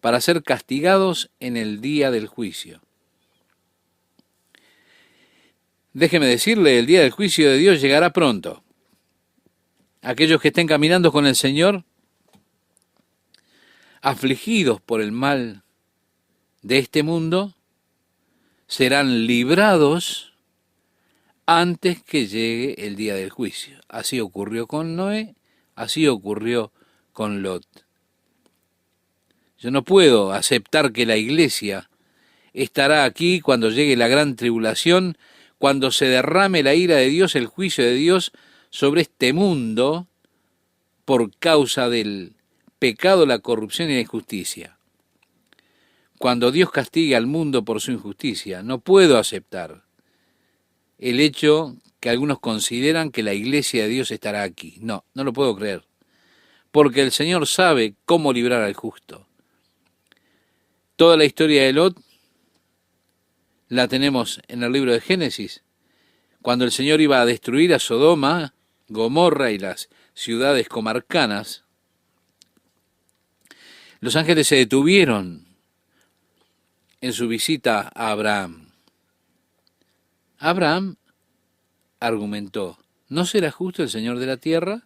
para ser castigados en el día del juicio. Déjeme decirle, el día del juicio de Dios llegará pronto. Aquellos que estén caminando con el Señor, afligidos por el mal de este mundo, serán librados antes que llegue el día del juicio. Así ocurrió con Noé, así ocurrió con Lot. Yo no puedo aceptar que la iglesia estará aquí cuando llegue la gran tribulación, cuando se derrame la ira de Dios, el juicio de Dios sobre este mundo por causa del pecado, la corrupción y la injusticia. Cuando Dios castigue al mundo por su injusticia, no puedo aceptar el hecho que algunos consideran que la iglesia de Dios estará aquí. No, no lo puedo creer, porque el Señor sabe cómo librar al justo. Toda la historia de Lot la tenemos en el libro de Génesis, cuando el Señor iba a destruir a Sodoma, Gomorra y las ciudades comarcanas. Los ángeles se detuvieron en su visita a Abraham. Abraham argumentó, ¿no será justo el Señor de la tierra?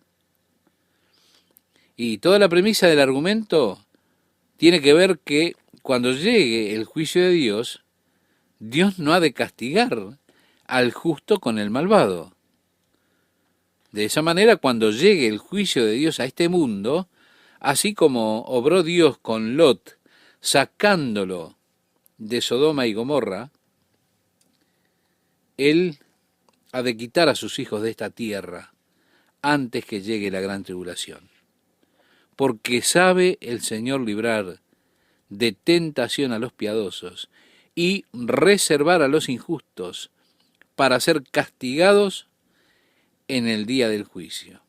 Y toda la premisa del argumento tiene que ver que cuando llegue el juicio de Dios, Dios no ha de castigar al justo con el malvado. De esa manera, cuando llegue el juicio de Dios a este mundo, así como obró Dios con Lot, sacándolo de Sodoma y Gomorra, Él ha de quitar a sus hijos de esta tierra antes que llegue la gran tribulación. Porque sabe el Señor librar de tentación a los piadosos y reservar a los injustos para ser castigados en el día del juicio.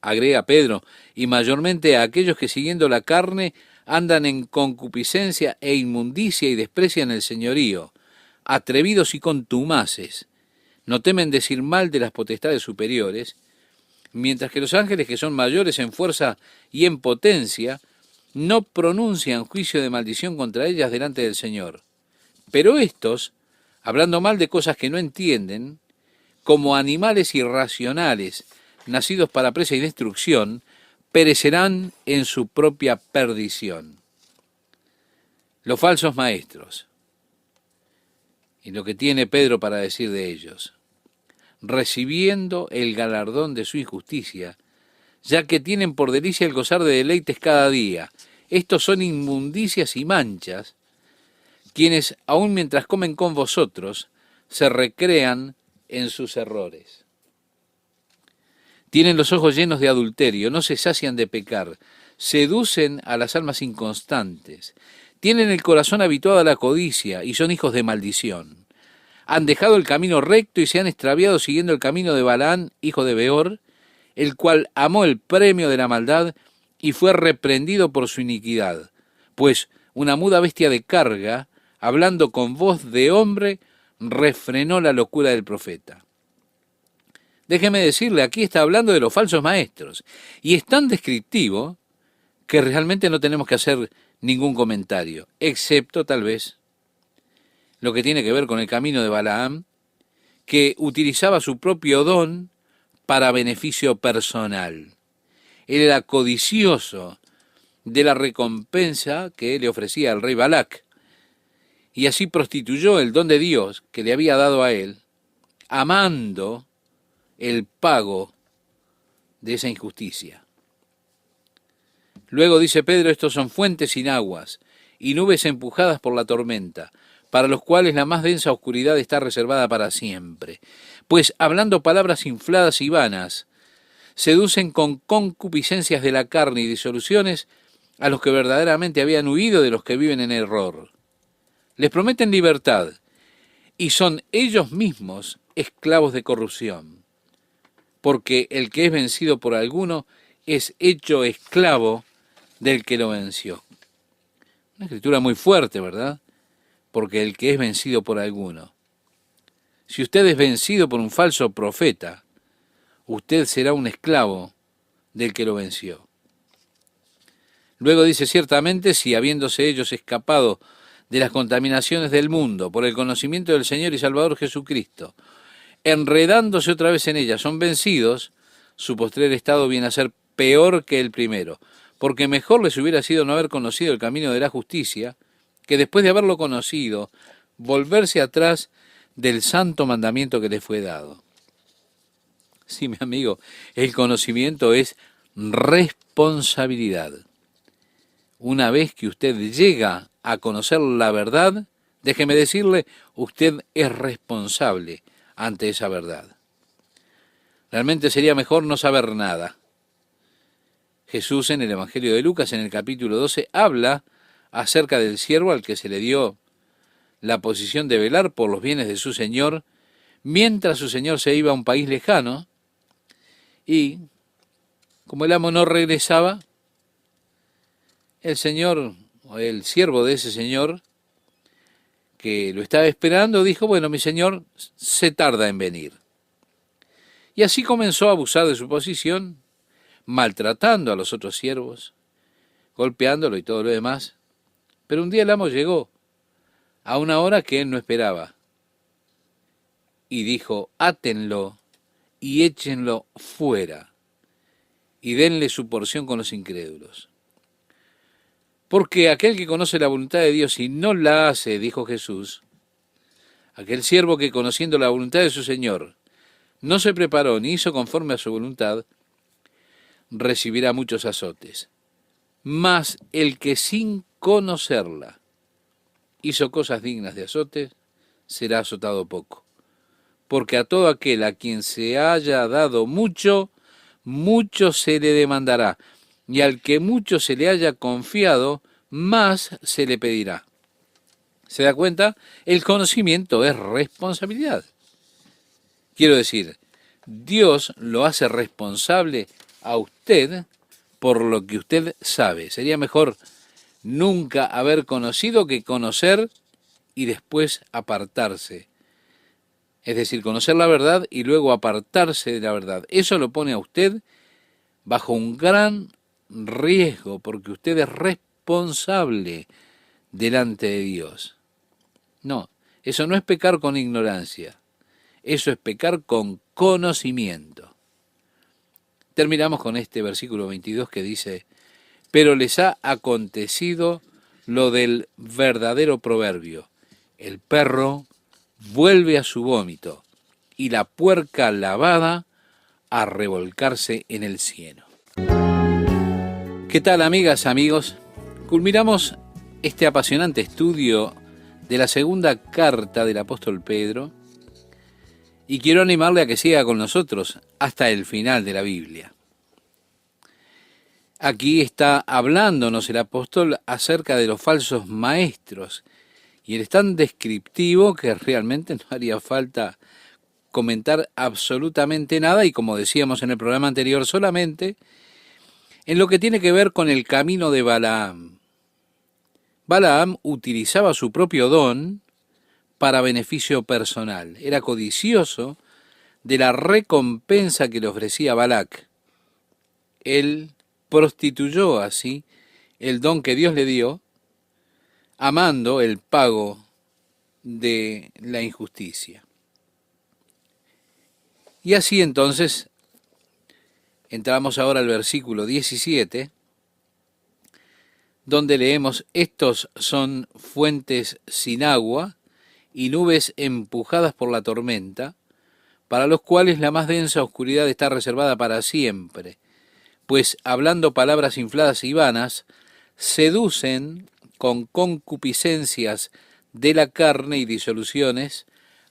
Agrega Pedro, y mayormente a aquellos que siguiendo la carne andan en concupiscencia e inmundicia y desprecian el señorío, atrevidos y contumaces, no temen decir mal de las potestades superiores, mientras que los ángeles que son mayores en fuerza y en potencia, no pronuncian juicio de maldición contra ellas delante del Señor. Pero estos, hablando mal de cosas que no entienden, como animales irracionales, nacidos para presa y destrucción, perecerán en su propia perdición. Los falsos maestros. Y lo que tiene Pedro para decir de ellos. Recibiendo el galardón de su injusticia, ya que tienen por delicia el gozar de deleites cada día. Estos son inmundicias y manchas, quienes, aun mientras comen con vosotros, se recrean en sus errores. Tienen los ojos llenos de adulterio, no se sacian de pecar, seducen a las almas inconstantes, tienen el corazón habituado a la codicia y son hijos de maldición. Han dejado el camino recto y se han extraviado siguiendo el camino de Balaán, hijo de Beor, el cual amó el premio de la maldad y fue reprendido por su iniquidad. Pues una muda bestia de carga, hablando con voz de hombre, refrenó la locura del profeta. Déjeme decirle, aquí está hablando de los falsos maestros, y es tan descriptivo que realmente no tenemos que hacer ningún comentario, excepto tal vez lo que tiene que ver con el camino de Balaam, que utilizaba su propio don para beneficio personal. Él era codicioso de la recompensa que le ofrecía al rey Balac, y así prostituyó el don de Dios que le había dado a él amando el pago de esa injusticia. Luego dice Pedro, estos son fuentes sin aguas y nubes empujadas por la tormenta, para los cuales la más densa oscuridad está reservada para siempre. Pues hablando palabras infladas y vanas, seducen con concupiscencias de la carne y disoluciones a los que verdaderamente habían huido de los que viven en error. Les prometen libertad y son ellos mismos esclavos de corrupción, porque el que es vencido por alguno es hecho esclavo del que lo venció. Una escritura muy fuerte, ¿verdad? Porque el que es vencido por alguno. Si usted es vencido por un falso profeta, usted será un esclavo del que lo venció. Luego dice, ciertamente, si habiéndose ellos escapado de las contaminaciones del mundo por el conocimiento del Señor y Salvador Jesucristo, enredándose otra vez en ellas, son vencidos, su postrer estado viene a ser peor que el primero, porque mejor les hubiera sido no haber conocido el camino de la justicia, que después de haberlo conocido, volverse atrás del santo mandamiento que les fue dado. Sí, mi amigo, el conocimiento es responsabilidad. Una vez que usted llega a conocer la verdad, déjeme decirle, usted es responsable ante esa verdad. Realmente sería mejor no saber nada. Jesús en el Evangelio de Lucas, en el capítulo 12, habla acerca del siervo al que se le dio la posición de velar por los bienes de su señor, mientras su señor se iba a un país lejano, y como el amo no regresaba, el señor, o el siervo de ese señor, que lo estaba esperando, dijo, bueno, mi señor se tarda en venir. Y así comenzó a abusar de su posición, maltratando a los otros siervos, golpeándolo y todo lo demás. Pero un día el amo llegó a una hora que él no esperaba y dijo, átenlo y échenlo fuera y denle su porción con los incrédulos. Porque aquel que conoce la voluntad de Dios y no la hace, dijo Jesús, aquel siervo que conociendo la voluntad de su Señor no se preparó ni hizo conforme a su voluntad, recibirá muchos azotes. Mas el que sin conocerla hizo cosas dignas de azotes, será azotado poco. Porque a todo aquel a quien se haya dado mucho, mucho se le demandará, y al que mucho se le haya confiado, más se le pedirá. ¿Se da cuenta? El conocimiento es responsabilidad. Quiero decir, Dios lo hace responsable a usted por lo que usted sabe. Sería mejor nunca haber conocido que conocer y después apartarse. Es decir, conocer la verdad y luego apartarse de la verdad. Eso lo pone a usted bajo un gran riesgo, porque usted es responsable delante de Dios. No, eso no es pecar con ignorancia. Eso es pecar con conocimiento. Terminamos con este versículo 22 que dice, pero les ha acontecido lo del verdadero proverbio. El perro vuelve a su vómito y la puerca lavada a revolcarse en el cieno. ¿Qué tal, amigas, amigos? Culminamos este apasionante estudio de la segunda carta del apóstol Pedro y quiero animarle a que siga con nosotros hasta el final de la Biblia. Aquí está hablándonos el apóstol acerca de los falsos maestros y él es tan descriptivo que realmente no haría falta comentar absolutamente nada y como decíamos en el programa anterior solamente en lo que tiene que ver con el camino de Balaam. Balaam utilizaba su propio don para beneficio personal. Era codicioso de la recompensa que le ofrecía Balac. Él prostituyó así el don que Dios le dio, amando el pago de la injusticia. Y así entonces, entramos ahora al versículo 17, donde leemos, estos son fuentes sin agua y nubes empujadas por la tormenta, para los cuales la más densa oscuridad está reservada para siempre, pues hablando palabras infladas y vanas, seducen con concupiscencias de la carne y disoluciones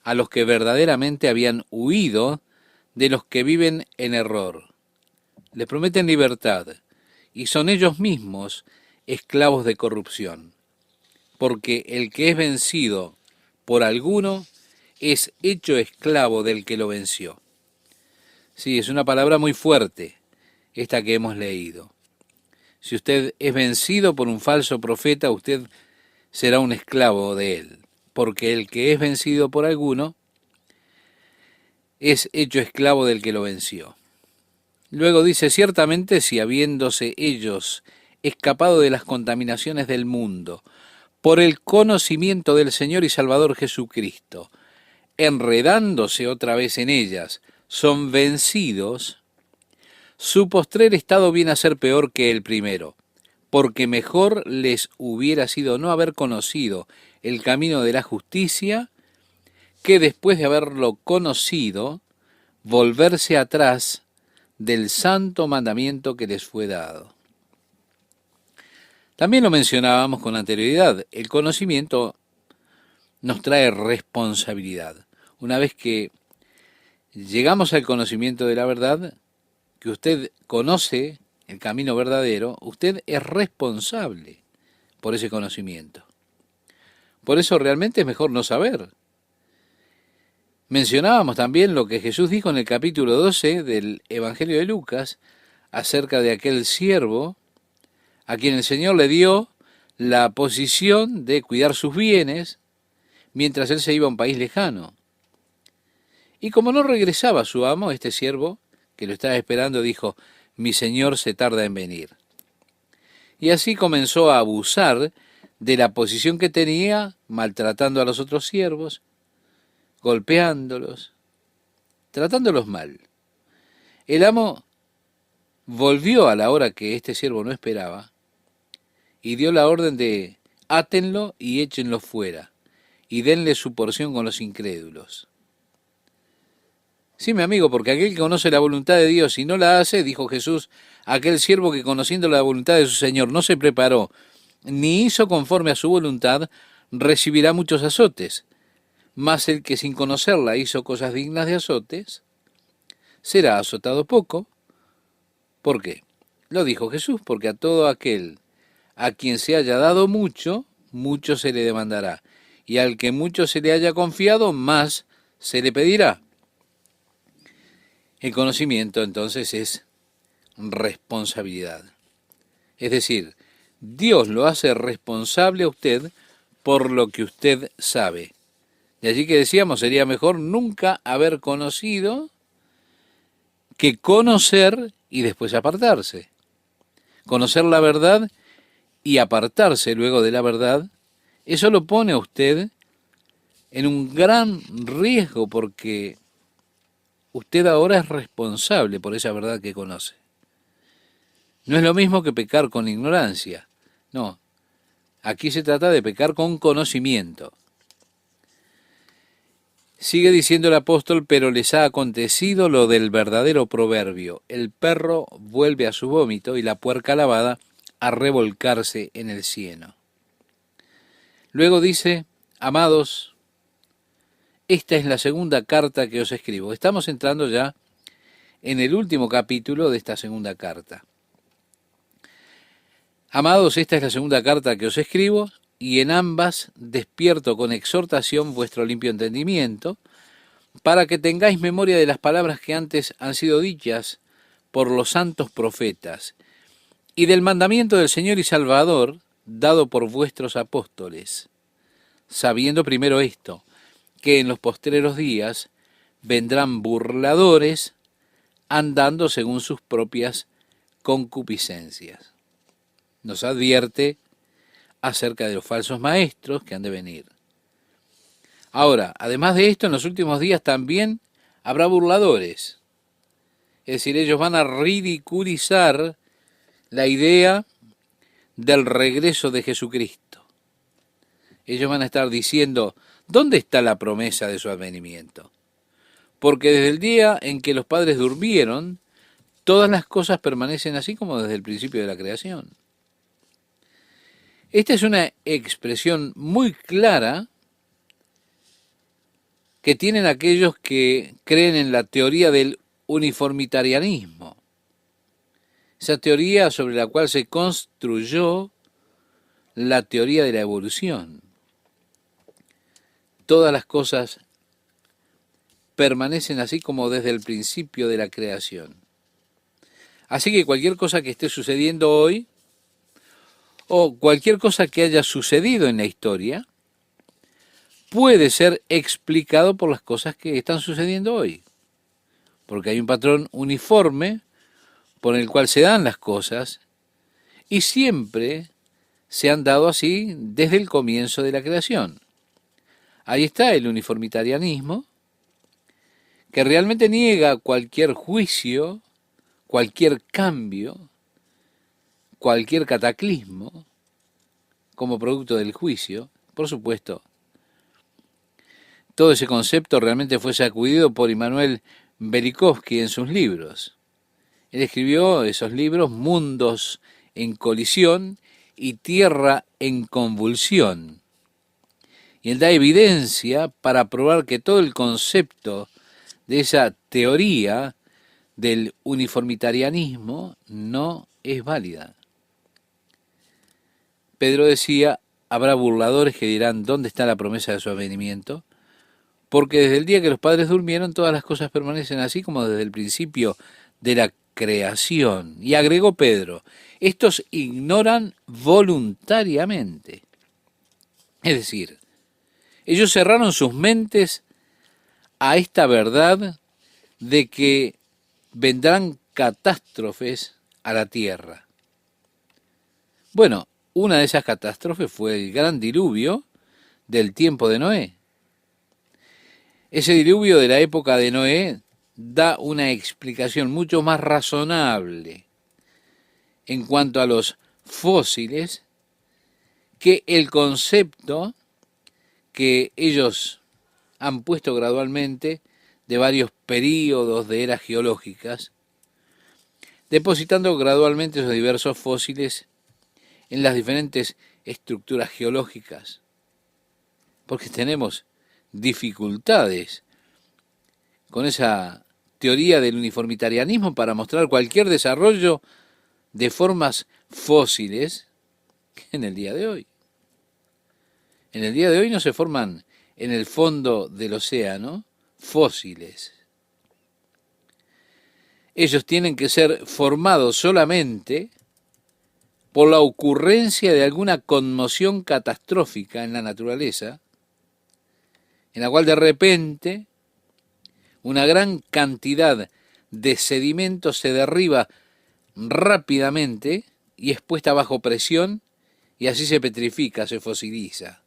a los que verdaderamente habían huido de los que viven en error. Les prometen libertad, y son ellos mismos esclavos de corrupción, porque el que es vencido por alguno es hecho esclavo del que lo venció. Sí, es una palabra muy fuerte, esta que hemos leído. Si usted es vencido por un falso profeta, usted será un esclavo de él, porque el que es vencido por alguno es hecho esclavo del que lo venció. Luego dice, ciertamente si habiéndose ellos escapado de las contaminaciones del mundo, por el conocimiento del Señor y Salvador Jesucristo, enredándose otra vez en ellas, son vencidos, su postrer estado viene a ser peor que el primero, porque mejor les hubiera sido no haber conocido el camino de la justicia, que después de haberlo conocido, volverse atrás del santo mandamiento que les fue dado. También lo mencionábamos con anterioridad, el conocimiento nos trae responsabilidad. Una vez que llegamos al conocimiento de la verdad, que usted conoce el camino verdadero, usted es responsable por ese conocimiento. Por eso realmente es mejor no saber. Mencionábamos también lo que Jesús dijo en el capítulo 12 del Evangelio de Lucas acerca de aquel siervo a quien el Señor le dio la posición de cuidar sus bienes mientras él se iba a un país lejano. Y como no regresaba su amo, este siervo que lo estaba esperando dijo, mi señor se tarda en venir. Y así comenzó a abusar de la posición que tenía, maltratando a los otros siervos, golpeándolos, tratándolos mal. El amo volvió a la hora que este siervo no esperaba y dio la orden de átenlo y échenlo fuera y denle su porción con los incrédulos. Sí, mi amigo, porque aquel que conoce la voluntad de Dios y no la hace, dijo Jesús, aquel siervo que conociendo la voluntad de su Señor no se preparó, ni hizo conforme a su voluntad, recibirá muchos azotes. Mas el que sin conocerla hizo cosas dignas de azotes, será azotado poco. ¿Por qué? Lo dijo Jesús, porque a todo aquel a quien se haya dado mucho, mucho se le demandará, y al que mucho se le haya confiado, más se le pedirá. El conocimiento entonces es responsabilidad. Es decir, Dios lo hace responsable a usted por lo que usted sabe. De allí que decíamos, sería mejor nunca haber conocido que conocer y después apartarse. Conocer la verdad y apartarse luego de la verdad, eso lo pone a usted en un gran riesgo porque usted ahora es responsable por esa verdad que conoce. No es lo mismo que pecar con ignorancia. No, aquí se trata de pecar con conocimiento. Sigue diciendo el apóstol, pero les ha acontecido lo del verdadero proverbio. El perro vuelve a su vómito y la puerca lavada a revolcarse en el cieno. Luego dice, amados, esta es la segunda carta que os escribo. Estamos entrando ya en el último capítulo de esta segunda carta. Amados, esta es la segunda carta que os escribo, y en ambas despierto con exhortación vuestro limpio entendimiento, para que tengáis memoria de las palabras que antes han sido dichas por los santos profetas, y del mandamiento del Señor y Salvador dado por vuestros apóstoles, sabiendo primero esto, que en los postreros días vendrán burladores andando según sus propias concupiscencias. Nos advierte acerca de los falsos maestros que han de venir. Ahora, además de esto, en los últimos días también habrá burladores. Es decir, ellos van a ridiculizar la idea del regreso de Jesucristo. Ellos van a estar diciendo, ¿dónde está la promesa de su advenimiento? porque desde el día en que los padres durmieron, todas las cosas permanecen así como desde el principio de la creación. Esta es una expresión muy clara que tienen aquellos que creen en la teoría del uniformitarianismo, esa teoría sobre la cual se construyó la teoría de la evolución. Todas las cosas permanecen así como desde el principio de la creación. Así que cualquier cosa que esté sucediendo hoy, o cualquier cosa que haya sucedido en la historia, puede ser explicado por las cosas que están sucediendo hoy. Porque hay un patrón uniforme por el cual se dan las cosas, y siempre se han dado así desde el comienzo de la creación. Ahí está el uniformitarianismo, que realmente niega cualquier juicio, cualquier cambio, cualquier cataclismo como producto del juicio. Por supuesto, todo ese concepto realmente fue sacudido por Immanuel Velikovsky en sus libros. Él escribió esos libros, Mundos en colisión y Tierra en convulsión. Y él da evidencia para probar que todo el concepto de esa teoría del uniformitarianismo no es válida. Pedro decía, habrá burladores que dirán, ¿dónde está la promesa de su advenimiento? Porque desde el día que los padres durmieron, todas las cosas permanecen así como desde el principio de la creación. Y agregó Pedro, estos ignoran voluntariamente. Es decir, ellos cerraron sus mentes a esta verdad de que vendrán catástrofes a la tierra. Bueno, una de esas catástrofes fue el gran diluvio del tiempo de Noé. Ese diluvio de la época de Noé da una explicación mucho más razonable en cuanto a los fósiles que el concepto que ellos han puesto gradualmente de varios períodos de eras geológicas, depositando gradualmente esos diversos fósiles en las diferentes estructuras geológicas, porque tenemos dificultades con esa teoría del uniformitarianismo para mostrar cualquier desarrollo de formas fósiles en el día de hoy. En el día de hoy no se forman en el fondo del océano fósiles. Ellos tienen que ser formados solamente por la ocurrencia de alguna conmoción catastrófica en la naturaleza, en la cual de repente una gran cantidad de sedimento se derriba rápidamente y es puesta bajo presión y así se petrifica, se fosiliza.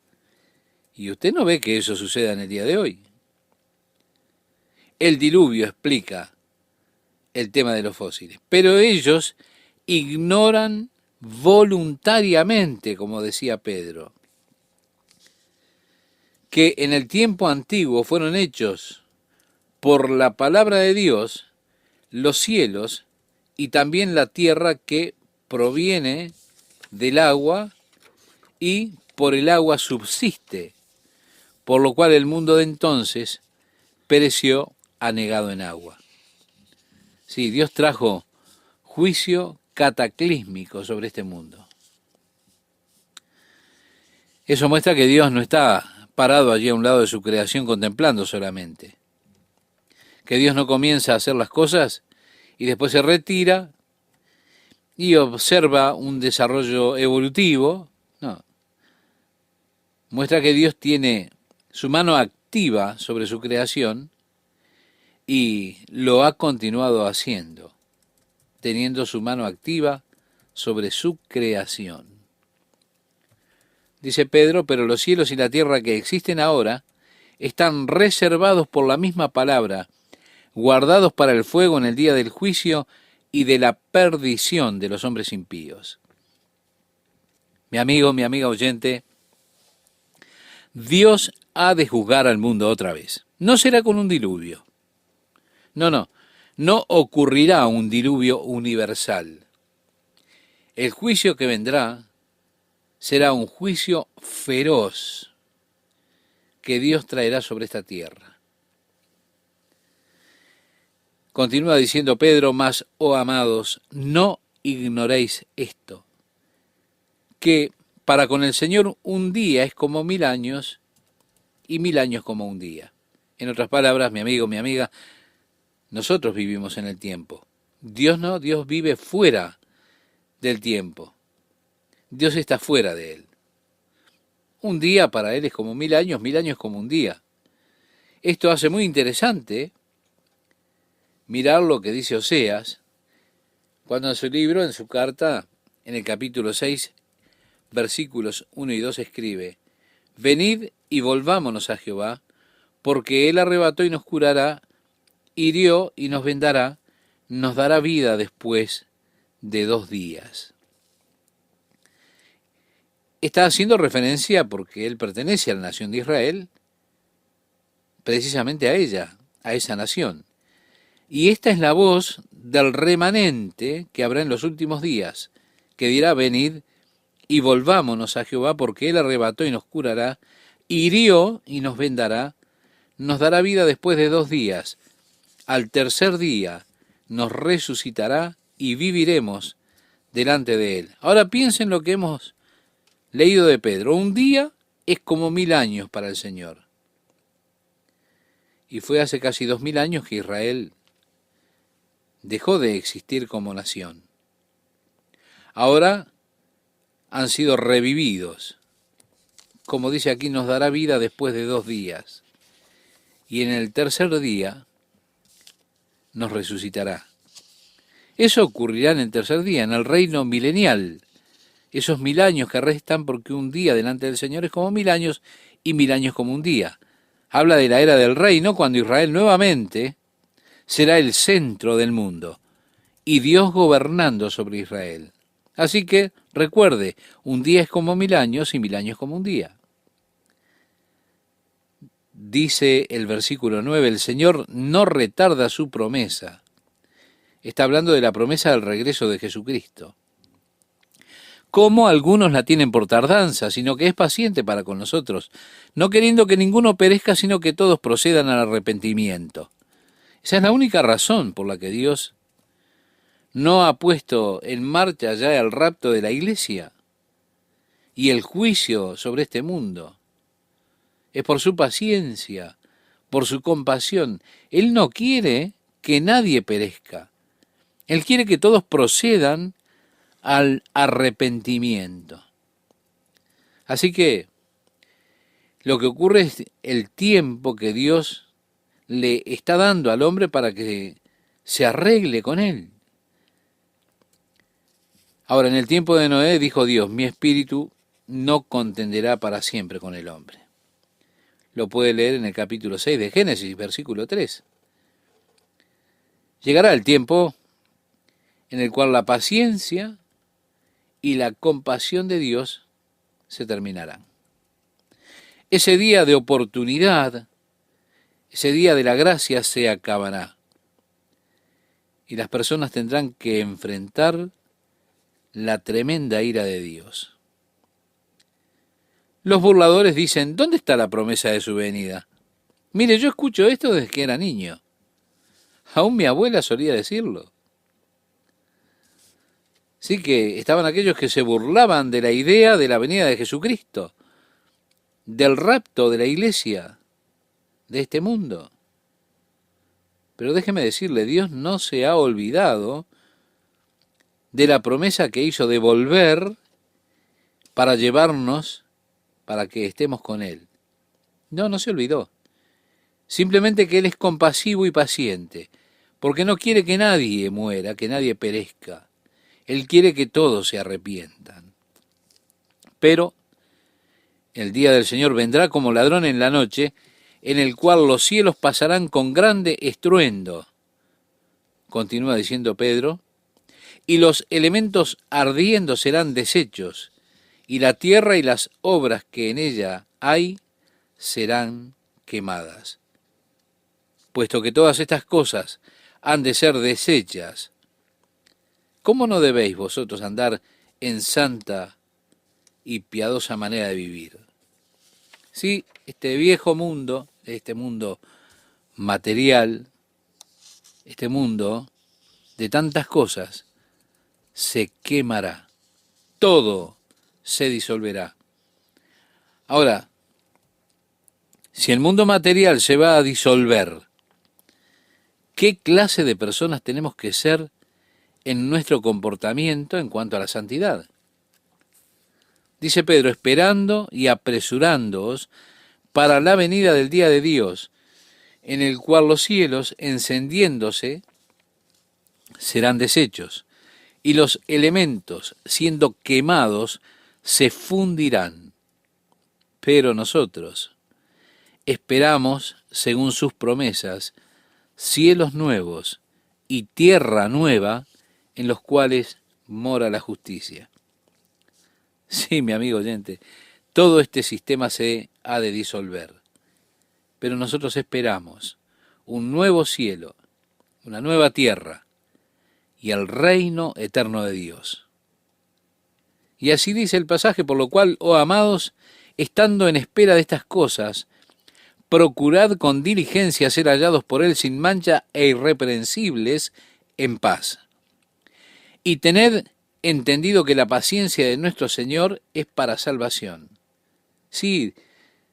Y usted no ve que eso suceda en el día de hoy. El diluvio explica el tema de los fósiles, pero ellos ignoran voluntariamente, como decía Pedro, que en el tiempo antiguo fueron hechos por la palabra de Dios los cielos y también la tierra que proviene del agua y por el agua subsiste, por lo cual el mundo de entonces pereció anegado en agua. Sí, Dios trajo juicio cataclísmico sobre este mundo. Eso muestra que Dios no está parado allí a un lado de su creación contemplando solamente. Que Dios no comienza a hacer las cosas y después se retira y observa un desarrollo evolutivo. No. Muestra que Dios tiene su mano activa sobre su creación y lo ha continuado haciendo, teniendo su mano activa sobre su creación. Dice Pedro, pero los cielos y la tierra que existen ahora están reservados por la misma palabra, guardados para el fuego en el día del juicio y de la perdición de los hombres impíos. Mi amigo, mi amiga oyente, Dios ha de juzgar al mundo otra vez. No será con un diluvio, No ocurrirá un diluvio universal. El juicio que vendrá será un juicio feroz que Dios traerá sobre esta tierra. Continúa diciendo Pedro: mas, oh amados, no ignoréis esto, que para con el Señor un día es como 1000 años y 1000 años como un día. En otras palabras, mi amigo, mi amiga, nosotros vivimos en el tiempo. Dios no, Dios vive fuera del tiempo. Dios está fuera de él. Un día para él es como 1000 años, 1000 años como un día. Esto hace muy interesante mirar lo que dice Oseas, cuando en su libro, en su carta, en el capítulo 6, versículos 1 y 2 escribe: venid y volvámonos a Jehová, porque él arrebató y nos curará, hirió y nos vendará, nos dará vida después de 2 días. Está haciendo referencia, porque él pertenece a la nación de Israel, precisamente a ella, a esa nación. Y esta es la voz del remanente que habrá en los últimos días, que dirá: venid y volvámonos a Jehová, porque él arrebató y nos curará, hirió y nos vendará, nos dará vida después de 2 días. Al tercer día nos resucitará y viviremos delante de él. Ahora piensen lo que hemos leído de Pedro. Un día es como 1000 años para el Señor. Y fue hace casi 2000 años que Israel dejó de existir como nación. Ahora han sido revividos. Como dice aquí, nos dará vida después de 2 días. Y en el tercer día nos resucitará. Eso ocurrirá en el tercer día, en el reino milenial. Esos 1000 años que restan, porque un día delante del Señor es como 1000 años y 1000 años como un día. Habla de la era del reino, cuando Israel nuevamente será el centro del mundo y Dios gobernando sobre Israel. Así que recuerde, un día es como 1000 años y 1000 años como un día. Dice el versículo 9, el Señor no retarda su promesa. Está hablando de la promesa del regreso de Jesucristo. Como algunos la tienen por tardanza, sino que es paciente para con nosotros, no queriendo que ninguno perezca, sino que todos procedan al arrepentimiento. Esa es la única razón por la que Dios no ha puesto en marcha ya el rapto de la iglesia y el juicio sobre este mundo. Es por su paciencia, por su compasión. Él no quiere que nadie perezca. Él quiere que todos procedan al arrepentimiento. Así que lo que ocurre es el tiempo que Dios le está dando al hombre para que se arregle con él. Ahora, en el tiempo de Noé dijo Dios: mi espíritu no contenderá para siempre con el hombre. Lo puede leer en el capítulo 6 de Génesis, versículo 3. Llegará el tiempo en el cual la paciencia y la compasión de Dios se terminarán. Ese día de oportunidad, ese día de la gracia se acabará. Y las personas tendrán que enfrentar la tremenda ira de Dios. Los burladores dicen: ¿dónde está la promesa de su venida? Mire, yo escucho esto desde que era niño. Aún mi abuela solía decirlo. Sí, que estaban aquellos que se burlaban de la idea de la venida de Jesucristo, del rapto de la iglesia, de este mundo. Pero déjeme decirle, Dios no se ha olvidado de la promesa que hizo de volver para llevarnos, para que estemos con Él. No, no se olvidó. Simplemente que Él es compasivo y paciente, porque no quiere que nadie muera, que nadie perezca. Él quiere que todos se arrepientan. Pero el día del Señor vendrá como ladrón en la noche, en el cual los cielos pasarán con grande estruendo. Continúa diciendo Pedro: y los elementos ardiendo serán deshechos, y la tierra y las obras que en ella hay serán quemadas. puesto que todas estas cosas han de ser deshechas, ¿cómo no debéis vosotros andar en santa y piadosa manera de vivir? Sí, este viejo mundo, este mundo material, este mundo de tantas cosas, se quemará. Todo se disolverá. Ahora, si el mundo material se va a disolver, ¿qué clase de personas tenemos que ser en nuestro comportamiento en cuanto a la santidad? Dice Pedro, esperando y apresurándoos para la venida del día de Dios, en el cual los cielos, encendiéndose, serán deshechos, y los elementos, siendo quemados, se fundirán. Pero nosotros esperamos, según sus promesas, cielos nuevos y tierra nueva, en los cuales mora la justicia. Sí, mi amigo oyente, todo este sistema se ha de disolver, pero nosotros esperamos un nuevo cielo, una nueva tierra y el reino eterno de Dios. Y así dice el pasaje, por lo cual, oh amados, estando en espera de estas cosas, procurad con diligencia ser hallados por Él sin mancha e irreprensibles en paz. Y tened entendido que la paciencia de nuestro Señor es para salvación. Sí,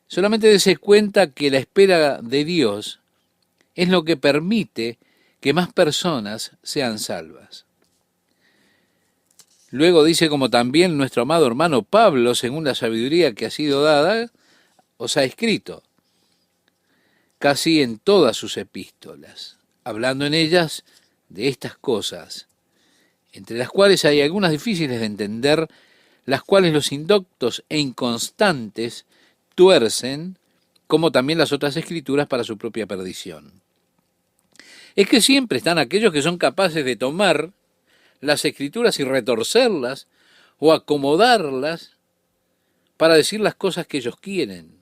solamente dése cuenta que la espera de Dios es lo que permite que más personas sean salvas. Luego dice, como también nuestro amado hermano Pablo, según la sabiduría que ha sido dada, os ha escrito, casi en todas sus epístolas, hablando en ellas de estas cosas, entre las cuales hay algunas difíciles de entender, las cuales los indoctos e inconstantes tuercen, como también las otras escrituras para su propia perdición. Es que siempre están aquellos que son capaces de tomar las escrituras y retorcerlas o acomodarlas para decir las cosas que ellos quieren.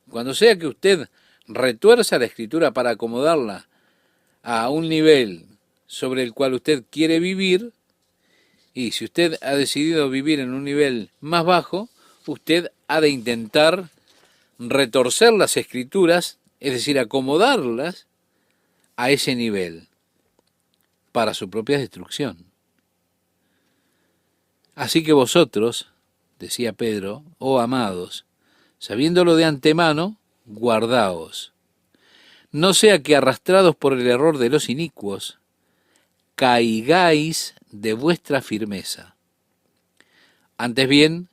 Cuando sea que usted retuerza la escritura para acomodarla a un nivel sobre el cual usted quiere vivir, y si usted ha decidido vivir en un nivel más bajo, usted ha de intentar retorcer las escrituras, es decir, acomodarlas a ese nivel para su propia destrucción. Así que vosotros, decía Pedro, oh amados, sabiéndolo de antemano, guardaos, no sea que arrastrados por el error de los inicuos, caigáis de vuestra firmeza. Antes bien,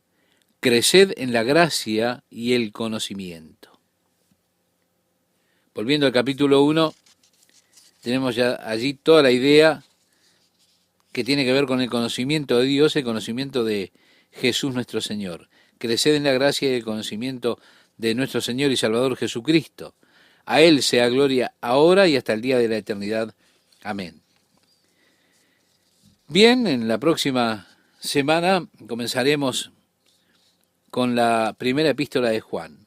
creced en la gracia y el conocimiento. Volviendo al capítulo 1, tenemos ya allí toda la idea que tiene que ver con el conocimiento de Dios, el conocimiento de Jesús nuestro Señor. Creced en la gracia y el conocimiento de nuestro Señor y Salvador Jesucristo. A Él sea gloria ahora y hasta el día de la eternidad. Amén. Bien, en la próxima semana comenzaremos con la primera epístola de Juan.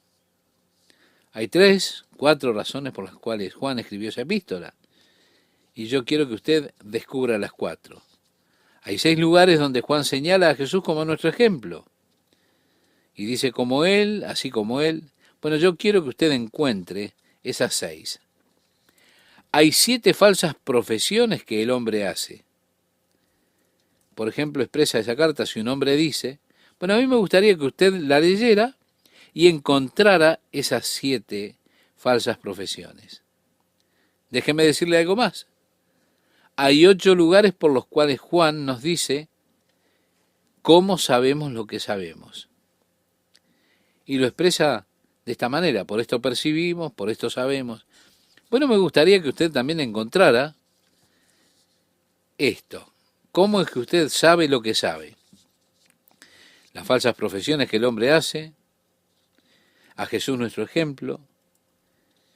Hay 3, 4 razones por las cuales Juan escribió esa epístola, y yo quiero que usted descubra las 4. Hay 6 lugares donde Juan señala a Jesús como nuestro ejemplo, y dice como Él, así como Él. Bueno, yo quiero que usted encuentre esas 6. Hay 7 falsas profesiones que el hombre hace. Por ejemplo, expresa esa carta si un hombre dice, bueno, a mí me gustaría que usted la leyera y encontrara esas 7 falsas profesiones. Déjeme decirle algo más. Hay 8 lugares por los cuales Juan nos dice cómo sabemos lo que sabemos. Y lo expresa de esta manera, por esto percibimos, por esto sabemos. Bueno, me gustaría que usted también encontrara esto. ¿Cómo es que usted sabe lo que sabe? Las falsas profesiones que el hombre hace, a Jesús nuestro ejemplo.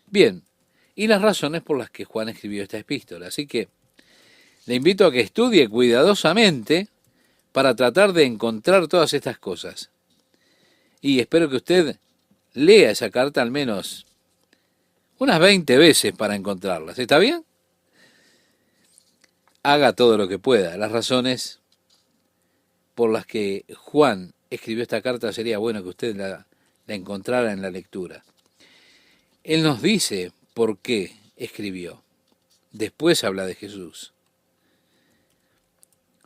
Bien, y las razones por las que Juan escribió esta epístola. Así que le invito a que estudie cuidadosamente para tratar de encontrar todas estas cosas. Y espero que usted lea esa carta al menos unas 20 veces para encontrarlas. ¿Está bien? Haga todo lo que pueda. Las razones por las que Juan escribió esta carta sería bueno que usted la encontrara en la lectura. Él nos dice por qué escribió. Después habla de Jesús.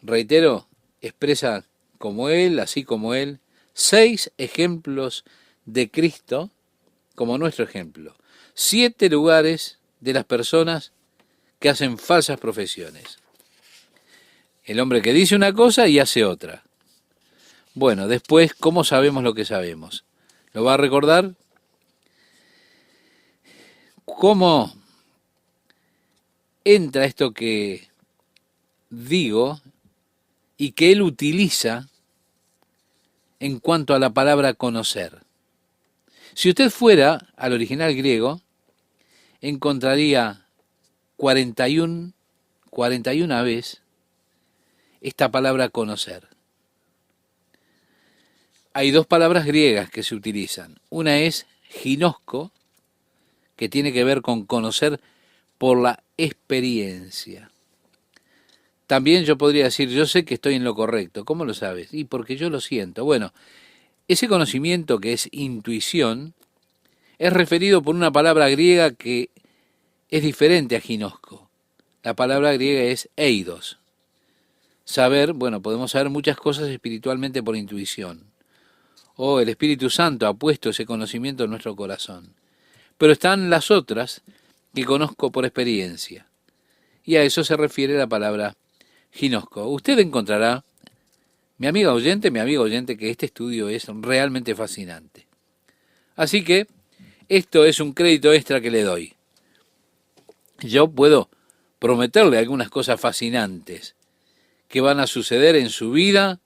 Reitero, expresa como él, así como él, 6 ejemplos de Cristo como nuestro ejemplo. 7 lugares de las personas que hacen falsas profesiones. El hombre que dice una cosa y hace otra. Bueno, después, ¿cómo sabemos lo que sabemos? ¿Lo va a recordar? ¿Cómo entra esto que digo y que él utiliza en cuanto a la palabra conocer? Si usted fuera al original griego, encontraría 41 veces esta palabra conocer. Hay 2 palabras griegas que se utilizan. Una es ginosco, que tiene que ver con conocer por la experiencia. También yo podría decir, yo sé que estoy en lo correcto. ¿Cómo lo sabes? Y porque yo lo siento. Bueno, ese conocimiento que es intuición es referido por una palabra griega que es diferente a ginosco. La palabra griega es eidos. Saber, bueno, podemos saber muchas cosas espiritualmente por intuición. O el Espíritu Santo ha puesto ese conocimiento en nuestro corazón. Pero están las otras que conozco por experiencia. Y a eso se refiere la palabra ginosco. Usted encontrará, mi amigo oyente, que este estudio es realmente fascinante. Así que esto es un crédito extra que le doy. Yo puedo prometerle algunas cosas fascinantes que van a suceder en su vida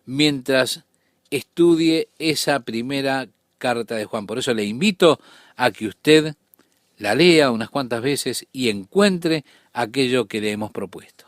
mientras estudie esa primera carta de Juan. Por eso le invito a que usted la lea unas cuantas veces y encuentre aquello que le hemos propuesto.